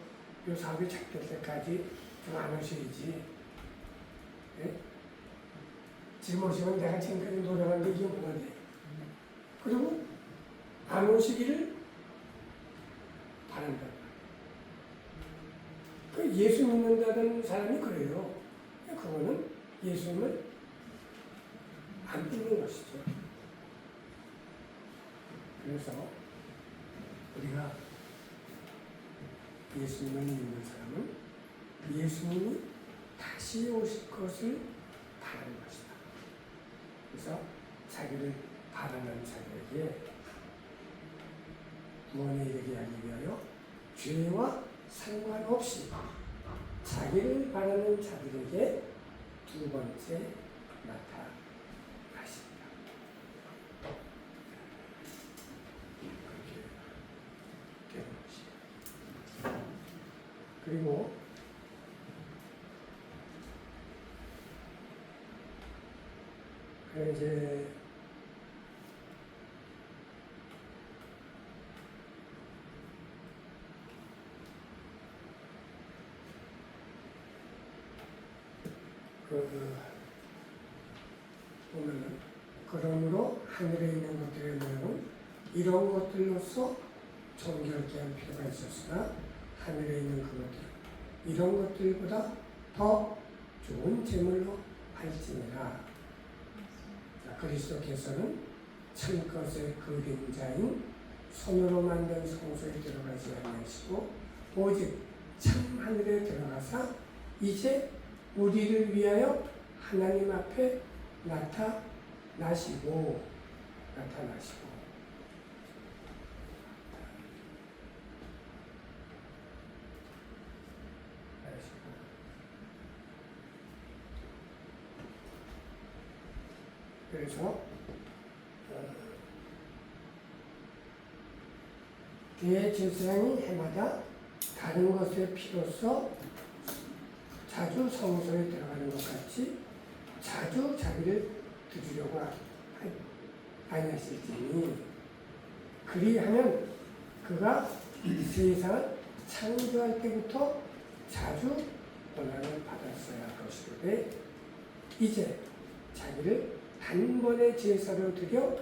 사업이 잘 될 때까지 좀 안 오셔야지. 네? 지금 오시면 내가 지금까지 노력한 게 이게 뭐가 돼? 그리고 안 오시기를 바란다. 그 예수 믿는다는 사람이 그래요. 그거는 예수님을 안 믿는 것이죠. 그래서 우리가 예수님을 믿는 사람은 예수님이 다시 오실 것을 바라는 것이다. 그래서 자기를 바라는 자들에게 구원에 이르게 하기 위하여 죄와 상관없이 자기를 바라는 자들에게 두 번째 나타나십니다. 그렇게 되는 것이에요. 그리고 이제 보면은 그러므로 하늘에 있는 것들의 모양은 이런 것들로서 정결케 할 필요가 있었으나 하늘에 있는 그것들 이런 것들보다 더 좋은 제물로 할지니라. 그리스도께서는 참것의 그림자인 손으로 만든 성소에 들어가지 아니하시고 오직 참 하늘에 들어가사 이제 우리를 위하여 하나님 앞에 나타나시고 그래서 대제사장이 해마다 다른 것의 피로써 자주 성소에 들어가는 것 같이 자주 자기를 드리려고 아니하실지니 그리하면 그가 세상을 창조할 때부터 자주 고난을 받았어야 할 것이로되 이제 자기를 단번에 제사로 드려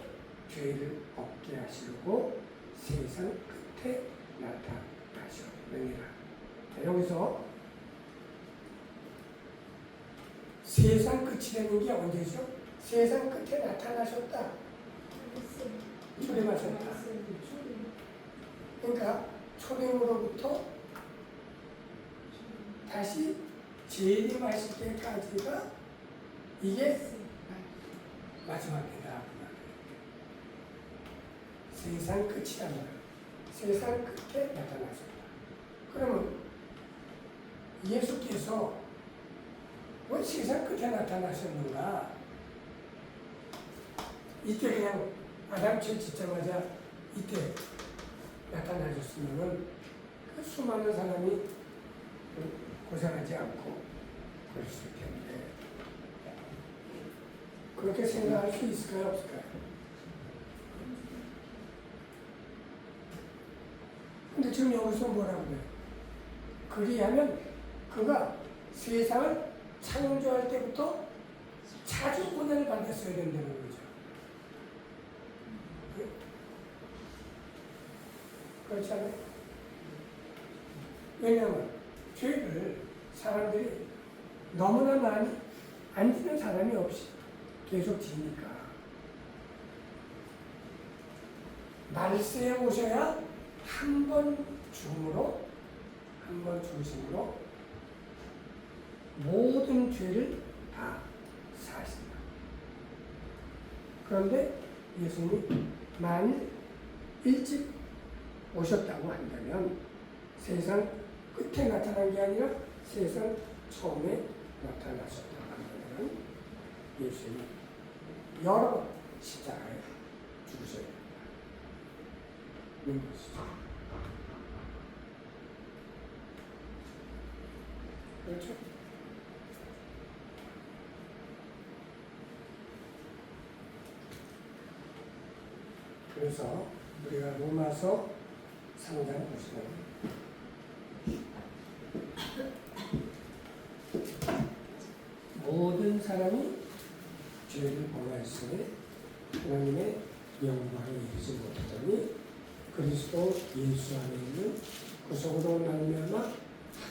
죄를 없게 하시려고 세상 끝에 나타나셨느니라. 여기서 세상 끝이라는 게 언제죠? 세상 끝에 나타나셨다. 초림하셨다. 그러니까 초림으로부터 다시 재림하실 때까지가 이게 마지막이다. 세상 끝이란 말이야. 세상 끝에 나타나셨다. 그러면 예수께서 왜 세상 끝에 나타나셨는가? 이때 그냥 아담죄 짓자마자 이때 나타나셨으면 그 수많은 사람이 고생하지 않고 그럴 수 있겠는데 그렇게 생각할 수 있을까요? 없을까요? 근데 지금 여기서 뭐라고 해요? 그리하면 그가 세상을 창조할 때부터 자주 고난을 받았어야 된다는 거죠. 그렇잖아요. 왜냐하면 죄를 사람들이 너무나 많이 안 지는 사람이 없이 계속 지니까 말세에 오셔야 한 번 죽음으로 한 번 죽으심으로 모든 죄를 다 사하신다. 그런데 예수님이 만일 일찍 오셨다고 한다면 세상 끝에 나타난 게 아니라 세상 처음에 나타나셨다고 한다면 예수님이 여러 번 십자가에 죽으셔야 된다는 것이죠. 그렇죠? 그래서 우리가 로마서 3장 보시면 모든 사람이 죄를 범하였으니 하나님의 영광에 이르지 못하더니 그리스도 예수 안에 있는 구속으로 말미암아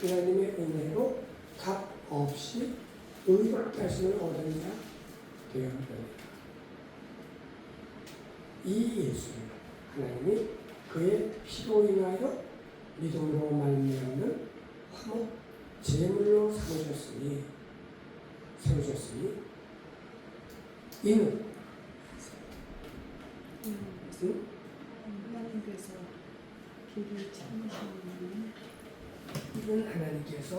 하나님의 은혜로 값 없이 의롭게 하심을 얻은 자 되었느니라. 이 예수를 하나님이 그의 피로 인하여 믿음으로 말미암는 화목 제물로 삼으셨으니 이는 하나님께서 길을 참으시는 이는 하나님께서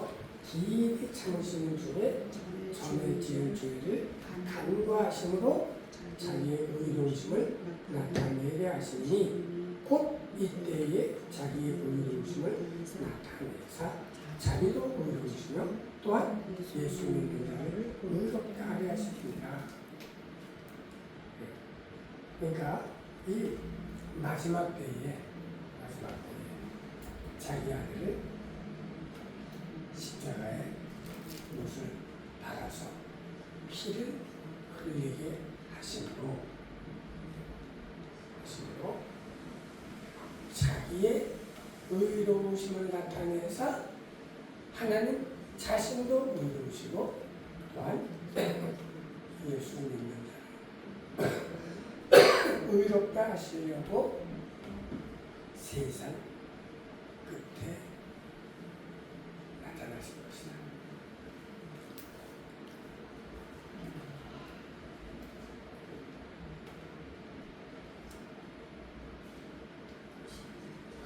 길이 참으시는 중에 전에 지은 죄를 간과하심으로 자기의 의로우심을 나타내게 하시니 곧 이때에 자기의 의로우심을 나타내사 자기도 의로우시며 또한 예수 믿는 자를 의롭게 하려 하십니다. 그러니까 이 마지막 때에 자기 아들을 십자가에 못을 박아서 피를 흘리게 하심으로 자기의 의로우심을 나타내사 하나님 자신도 의로우시고 또한 예수 믿는 자를 의롭다 하시려고 세상 끝에 나타나신 것이다.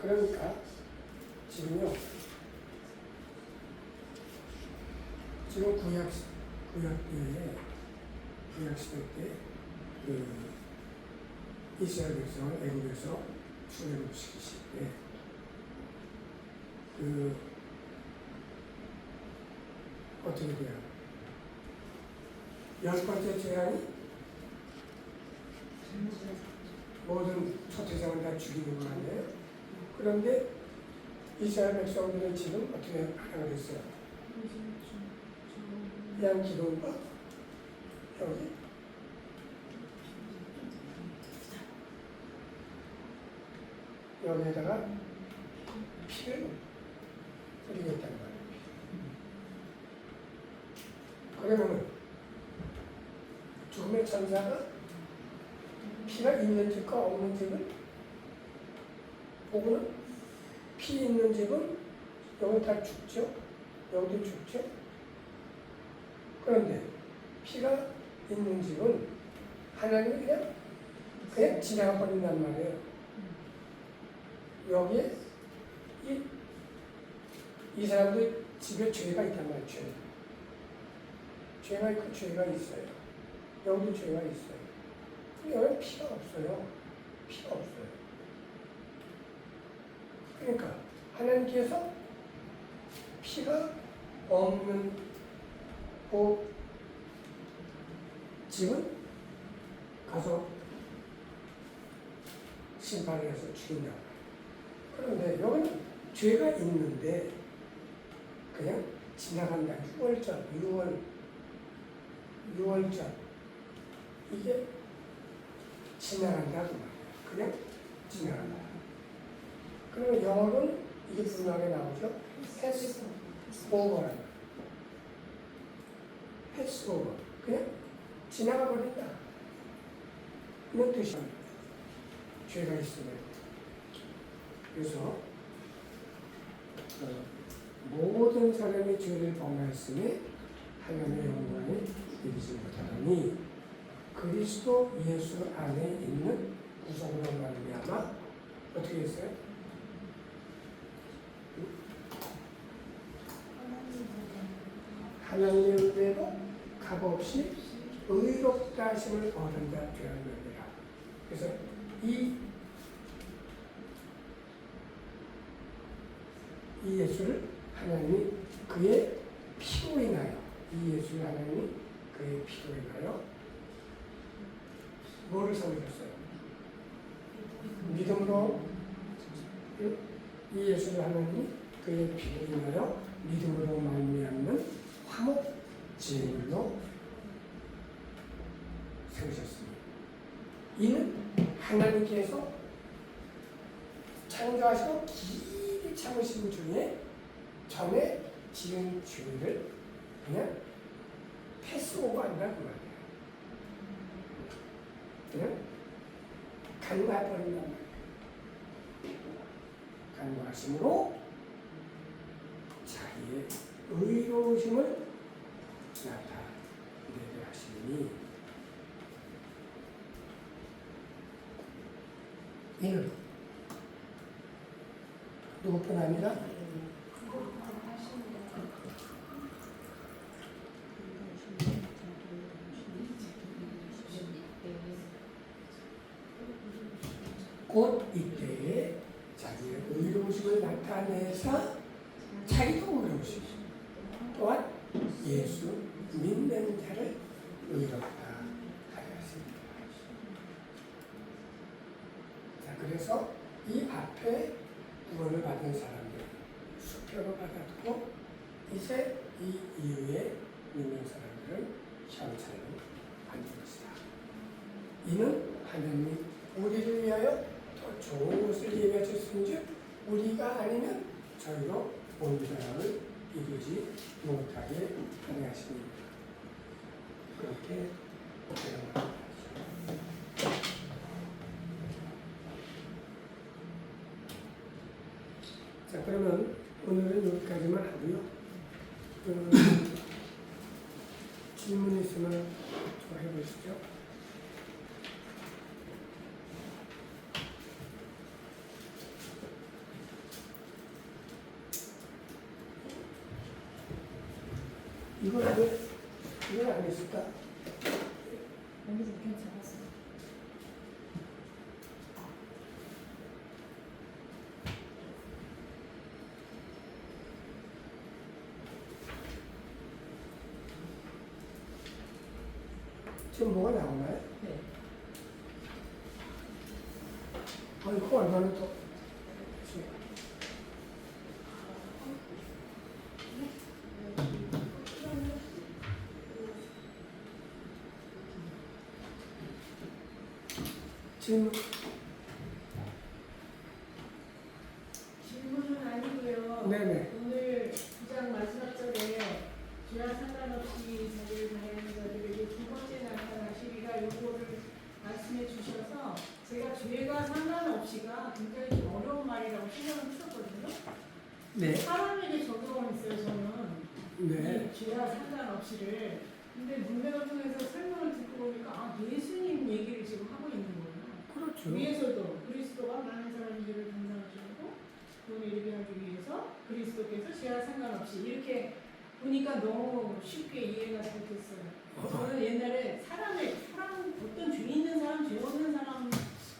그러니까 지금 구약 시대 때 이스라엘 백성을 애굽에서 출애굽시키실 때 어떻게 돼요? 10번째 재앙이 모든 초태생을 다 죽이는 거 아니에요? 그런데 이스라엘 백성들은 지금 어떻게 하라고 그랬어요? 양 기둥과 여기에다가 피를 뿌리겠다는 거예요. 그러면 죽음의 천사가 피가 있는 집과 없는 집을 보고는 피 있는 집은 여기 다 죽죠. 여기도 죽죠. 그런데 피가 있는 집은 하나님이 그냥 지나가 버린단 말이에요. 여기에 이 사람들 집에 죄가 있단 말이에요. 죄가 있고 죄가 있어요. 여기도 죄가 있어요. 근데 여기는 피가 없어요. 그러니까 하나님께서 피가 없는 집은 가서 심판을 해서 죽인다고. 그런데 여기는 죄가 있는데 그냥 지나간다. 6월절 이게 지나간다고 말이에요. 그냥 지나간다. 그러면 영어로는 이게 분명하게 나오죠. 패스오버라는 패스오버. 그냥 지나가 버린다. 이런 뜻이에요. 죄가 있으면. 그래서 모든 사람이 죄를 범하였으니 하나님의 영광을 이기지 못하더니 그리스도 예수 안에 있는 구속으로 말미암아 어떻게 했어요? 하나님의 은혜로 값없이 의롭다 하심을 얻은 자 되었느니라. 그래서 이 예수를 하나님이 그의 피로 인하여 이 예수를 하나님이 그의 피로 인하여 뭐를 삼으셨어요? 믿음으로 이 예수를 하나님이 그의 피로 인하여 믿음으로 말미암는 화목 제물로 세우셨습니다. 이는 하나님께서 창조하시고 길이 참으신 중에 전에 지은 죄를 그냥 패스오버 한다고 말이에요. 그냥 간과해버린단 말이에요. 간구하심으로 자기의 의로우심을 나타내게 하시니 이는 누구뿐 아니라 곧 이때에 자기의 의로우심을 나타내사 자기도 의로우시고 또한 예수 믿는 자를 의롭다 하였습니다. 자, 그래서 이 앞에 구원을 받은 사람들 수표로 받았고 이제 이 이후에 믿는 사람들은 현찰로 받는 것이다. 이는 하나님이 우리를 위하여 더 좋은 것을 예비해 주신즉 우리가 아니면 저희로 온 사람을 이루지 못하게 하려 하십니다. 그렇게 되는 자, 그러면 오늘은 여기까지만 하고요. 질문 있으면 좀 해보시죠. 이걸 안 했을까? 여기서 괜찮았어. 지금 뭐가 나오나요? 네. 이거 얼마나 더? 질문. 질문은 아니고요. 네네. 오늘 9장 마지막 절에 죄와 상관없이 자기를 다하는 자들에게 두 번째 나타나시리라 요거를 말씀해 주셔서 제가 죄가 상관없이가 굉장히 좀 어려운 말이라고 생각을 했었거든요. 네. 사람에게 적용을 했어요, 저는. 네. 이 죄와 상관없이를. 근데 문맥을 통해서 설명을 듣고 보니까 예수님 얘기를 지금 하고 있는 거예요. 그렇죠. 위에서도 그리스도가 많은 사람의 죄를 감당하시고 구원에 이르게 하기 위해서 그리스도께서 죄와 상관없이 이렇게 보니까 너무 쉽게 이해가 잘 됐어요. 저는 옛날에 사람 어떤 죄 있는 사람, 죄 없는 사람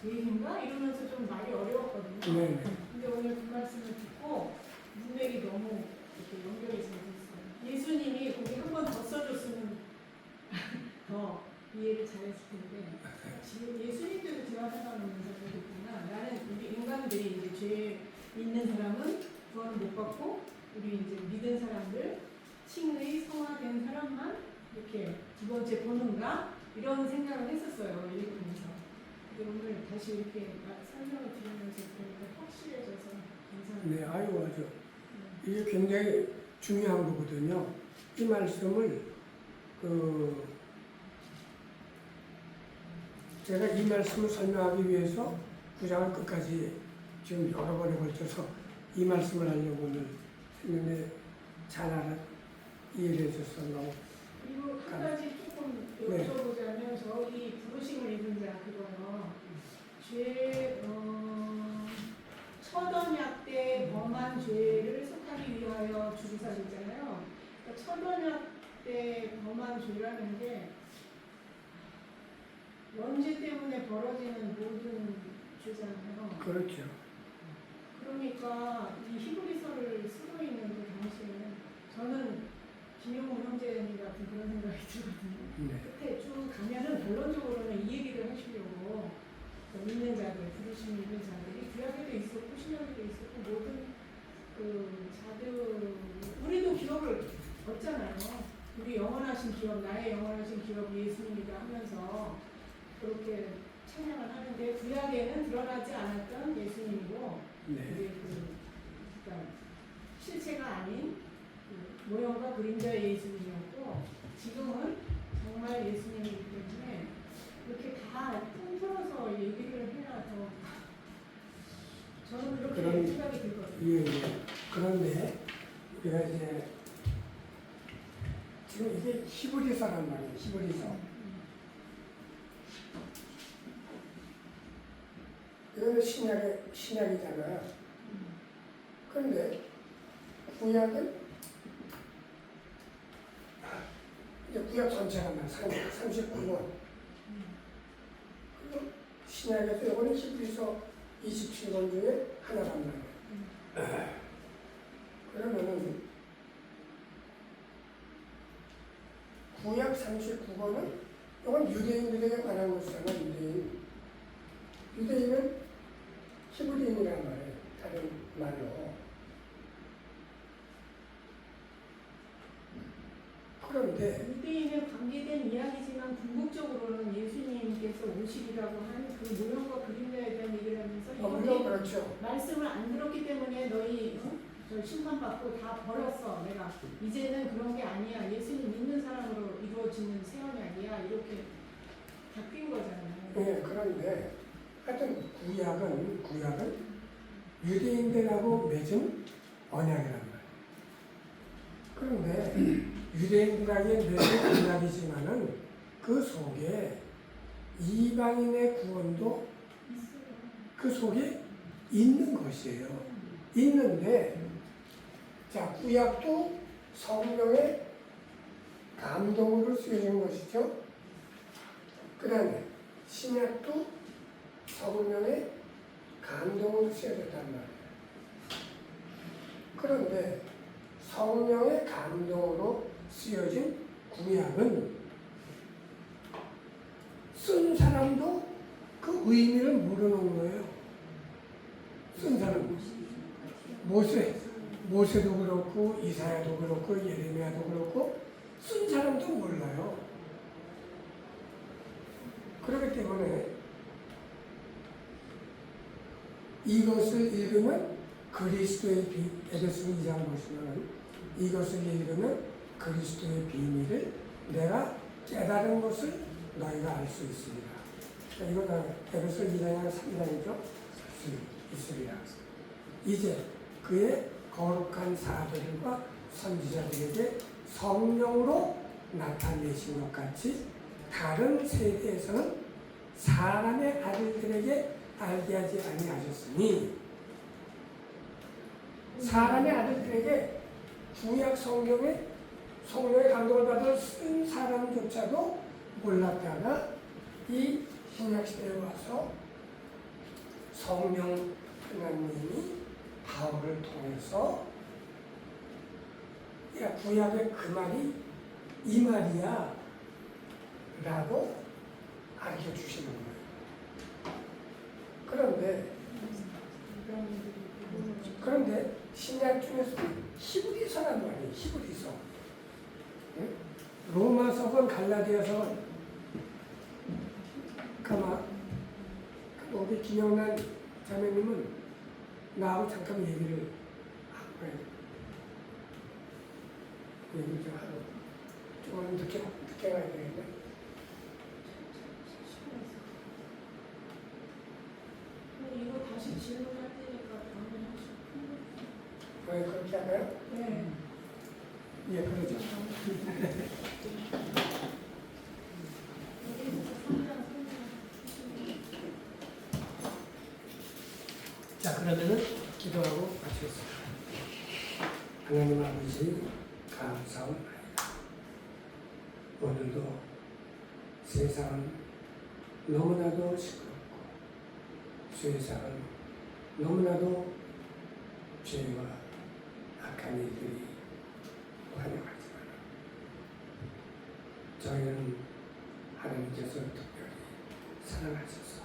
얘기인가 이러면서 좀 말이 어려웠거든요. 네. 근데 오늘 그 말씀을 듣고 문맥이 너무 이렇게 연결이 잘 됐어요. 예수님이 거기 한 번 더 써줬으면 더 이해를 잘했을 텐데 지금 예수님께도 죄와 상관없는 사람이구나. 나는 우리 인간들이 이제 죄 있는 사람은 구원을 못 받고 우리 이제 믿은 사람들 칭의 성화된 사람만 이렇게 두 번째 보는가 이런 생각을 했었어요. 읽으면서. 근데 오늘 다시 이렇게 설명을 들으면서 보니까 확실해져서 감사합니다. 네, 아이고, 맞아. 이게 굉장히 중요한 거거든요. 이 말씀을, 제가 이 말씀을 설명하기 위해서 구장을 끝까지 지금 여러 번에 걸쳐서 이 말씀을 하려고 오늘 했는데 잘 이해를 해줘서 너무. 그리고 한 가지 조금 네. 여쭤보자면 저희 부르심을 입은 자 그거요. 첫 언약 때 범한 죄를 속하기 위하여 주루살이잖아요. 그러니까 첫 언약 때 범한 죄라는 게 원죄 때문에 벌어지는 모든 죄잖아요. 그렇죠. 그러니까 이 히브리서를 쓰고 있는 그 당시에는 저는 김용훈 형제님 같은 그런 생각이 들거든요. 네. 끝에 쭉 가면은 결론적으로는 이 얘기를 하시려고 믿는 자들, 부르심 있는 자들이 구약에도 있었고 신약에도 있었고 모든 그 자들 우리도 기업을 얻잖아요. 우리 영원하신 기업, 나의 영원하신 기업 예수님이다 하면서 그렇게 찬양을 하는데 구약에는 드러나지 않았던 예수님이고 네. 이제 그러니까 실체가 아닌 모형과 그림자의 예수님이었고 지금은 정말 예수님이기 때문에 이렇게 다 통틀어서 얘기를 해야 더 저는 그렇게 그런- 생각이 들거든요. 예. 그런데 우리가 이제 지금 이게 히브리서란 말이에요. 히브리서. 이거는 신약이잖아요. 그런데 구약은 이제 구약 전체가 39권. 그리고 신약에서 이거는 히브리서 27권 중에 하나란 말이에요. 그러면은 구약 39권은 이건 유대인들에게 관한 것이잖아요. 유대인은 히브리인이란 말이에요. 다른 말로. 그런데 유대인에 관계된 이야기지만 궁극적으로는 예수님께서 오시리라고 한 그 모형과 그림자에 대한 얘기를 하면서 물론 이렇게 그렇죠. 말씀을 안 들었기 때문에 너희 저 심판받고 다 버렸어. 내가 이제는 그런 게 아니야. 예수님 믿는 사람으로 이루어지는 새 언약이야. 이렇게 바뀐 거잖아요. 예, 그런데 하여튼 구약은 유대인들하고 맺은 언약이란 말이에요. 그런데 유대인들에게 맺은 언약이지만은 그 속에 이방인의 구원도 그 속에 있는 것이에요. 있는데 자, 구약도 성령의 감동으로 쓰여진 것이죠. 그 다음에 신약도 성령의 감동으로 쓰여졌단 말이에요. 그런데 성령의 감동으로 쓰여진 구약은 쓴 사람도 그 의미를 모르는 거예요. 쓴 사람. 모세도 그렇고 이사야도 그렇고 예레미야도 그렇고 쓴 사람도 몰라요. 그렇기 때문에 이것을 읽으면 그리스도의 에베소 2장 보시면 이것을 읽으면 그리스도의 비밀을 내가 깨달은 것을 너희가 알 수 있습니다. 이거 다 에베소 2장 3장이죠. 있으리라. 이제 그의 거룩한 사도들과 선지자들에게 성령으로 나타내신 것 같이 다른 세대에서는 사람의 아들들에게 알게 하지 아니하셨으니 사람의 아들들에게 구약 성경에 성령의 감동을 받아 쓴 사람조차도 몰랐다가 이 신약시대에 와서 성령 하나님이 바울을 통해서 야 구약의 그 말이 이 말이야 라고 가르쳐 주시는 거예요. 그런데 신약 중에서 히브리서란 말이에요. 히브리서. 네? 로마서건 갈라디아서건 가만 우리 김영란 자매님은 나하고 잠깐 얘기를 하고 해요. 얘기 좀 하고 조금 늦게 가야 되겠네. 이거 다시 질문할 테니까 다음에 하시고. 왜 그렇게 할까요? 네. 예, 그러죠. 자, 그러면은 기도하고 마치겠습니다. 하나님 아버지 감사합니다. 오늘도 세상은 너무나도 시끄럽고 세상은 너무나도 죄와 악한 일들이 환영하지만 저희는 하나님께서 특별히 사랑하셔서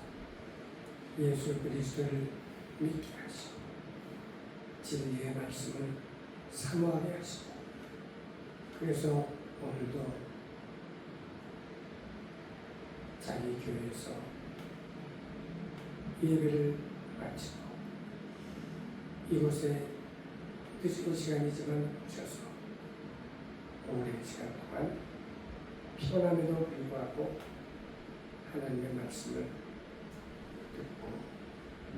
예수 그리스도를 믿게 하시고 진리의 말씀을 사모하게 하시고 그래서 오늘도 자기 교회에서 예배를 마치고 이곳에 늦은 시간이지만 오셔서 오랜 시간 동안 피곤함에도 불구하고 하나님의 말씀을 듣고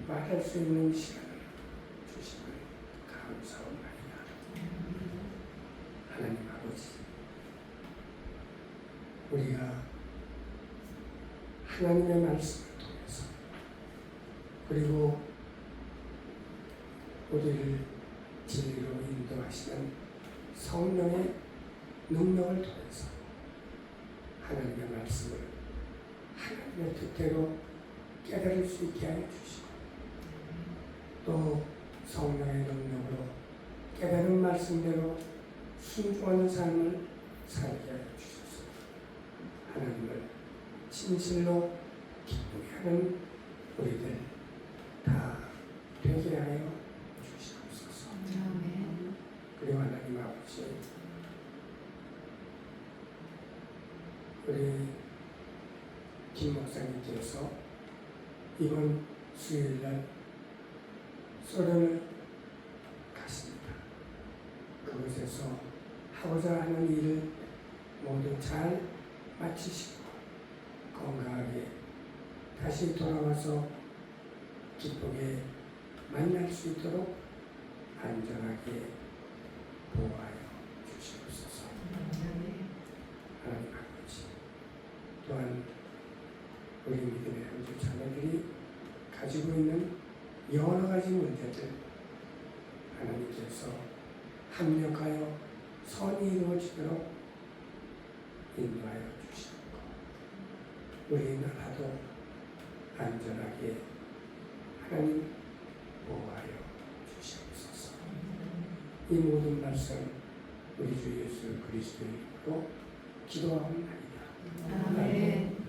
말할 수 있는 시간을 주옵소서옵나이다. 하나님 아버지, 우리가 하나님의 말씀을 통해서 그리고 우리를 진리로 인도하시는 성령의 능력을 통해서 하나님의 말씀을 하나님의 뜻대로 깨달을 수 있게 하여 주시고 또 성령의 능력으로 깨달은 말씀대로 순종하는 삶을 살게 하여 주소서. 하나님을 진실로 기쁘게 하는 우리들 다 되게 하여 주시옵소서. 그리고 하나님 아버지, 우리 김 목사님께서 이번 수요일날 소련을 갔습니다. 그곳에서 하고자 하는 일을 모두 잘 마치시고 건강하게 다시 돌아와서 기쁘게 만날 수 있도록 안전하게 보호하여 주시옵소서. 하나님 아버지, 또한 우리 믿음의 형제 자매들이 가지고 있는 여러 가지 문제들 하나님께서 합력하여 선이 이루어지도록 인도하여 주시고 우리나라도 안전하게 하나님 보호하여 주시옵소서. 이 모든 말씀 우리 주 예수 그리스도의 이름으로 기도하옵나이다. 아멘.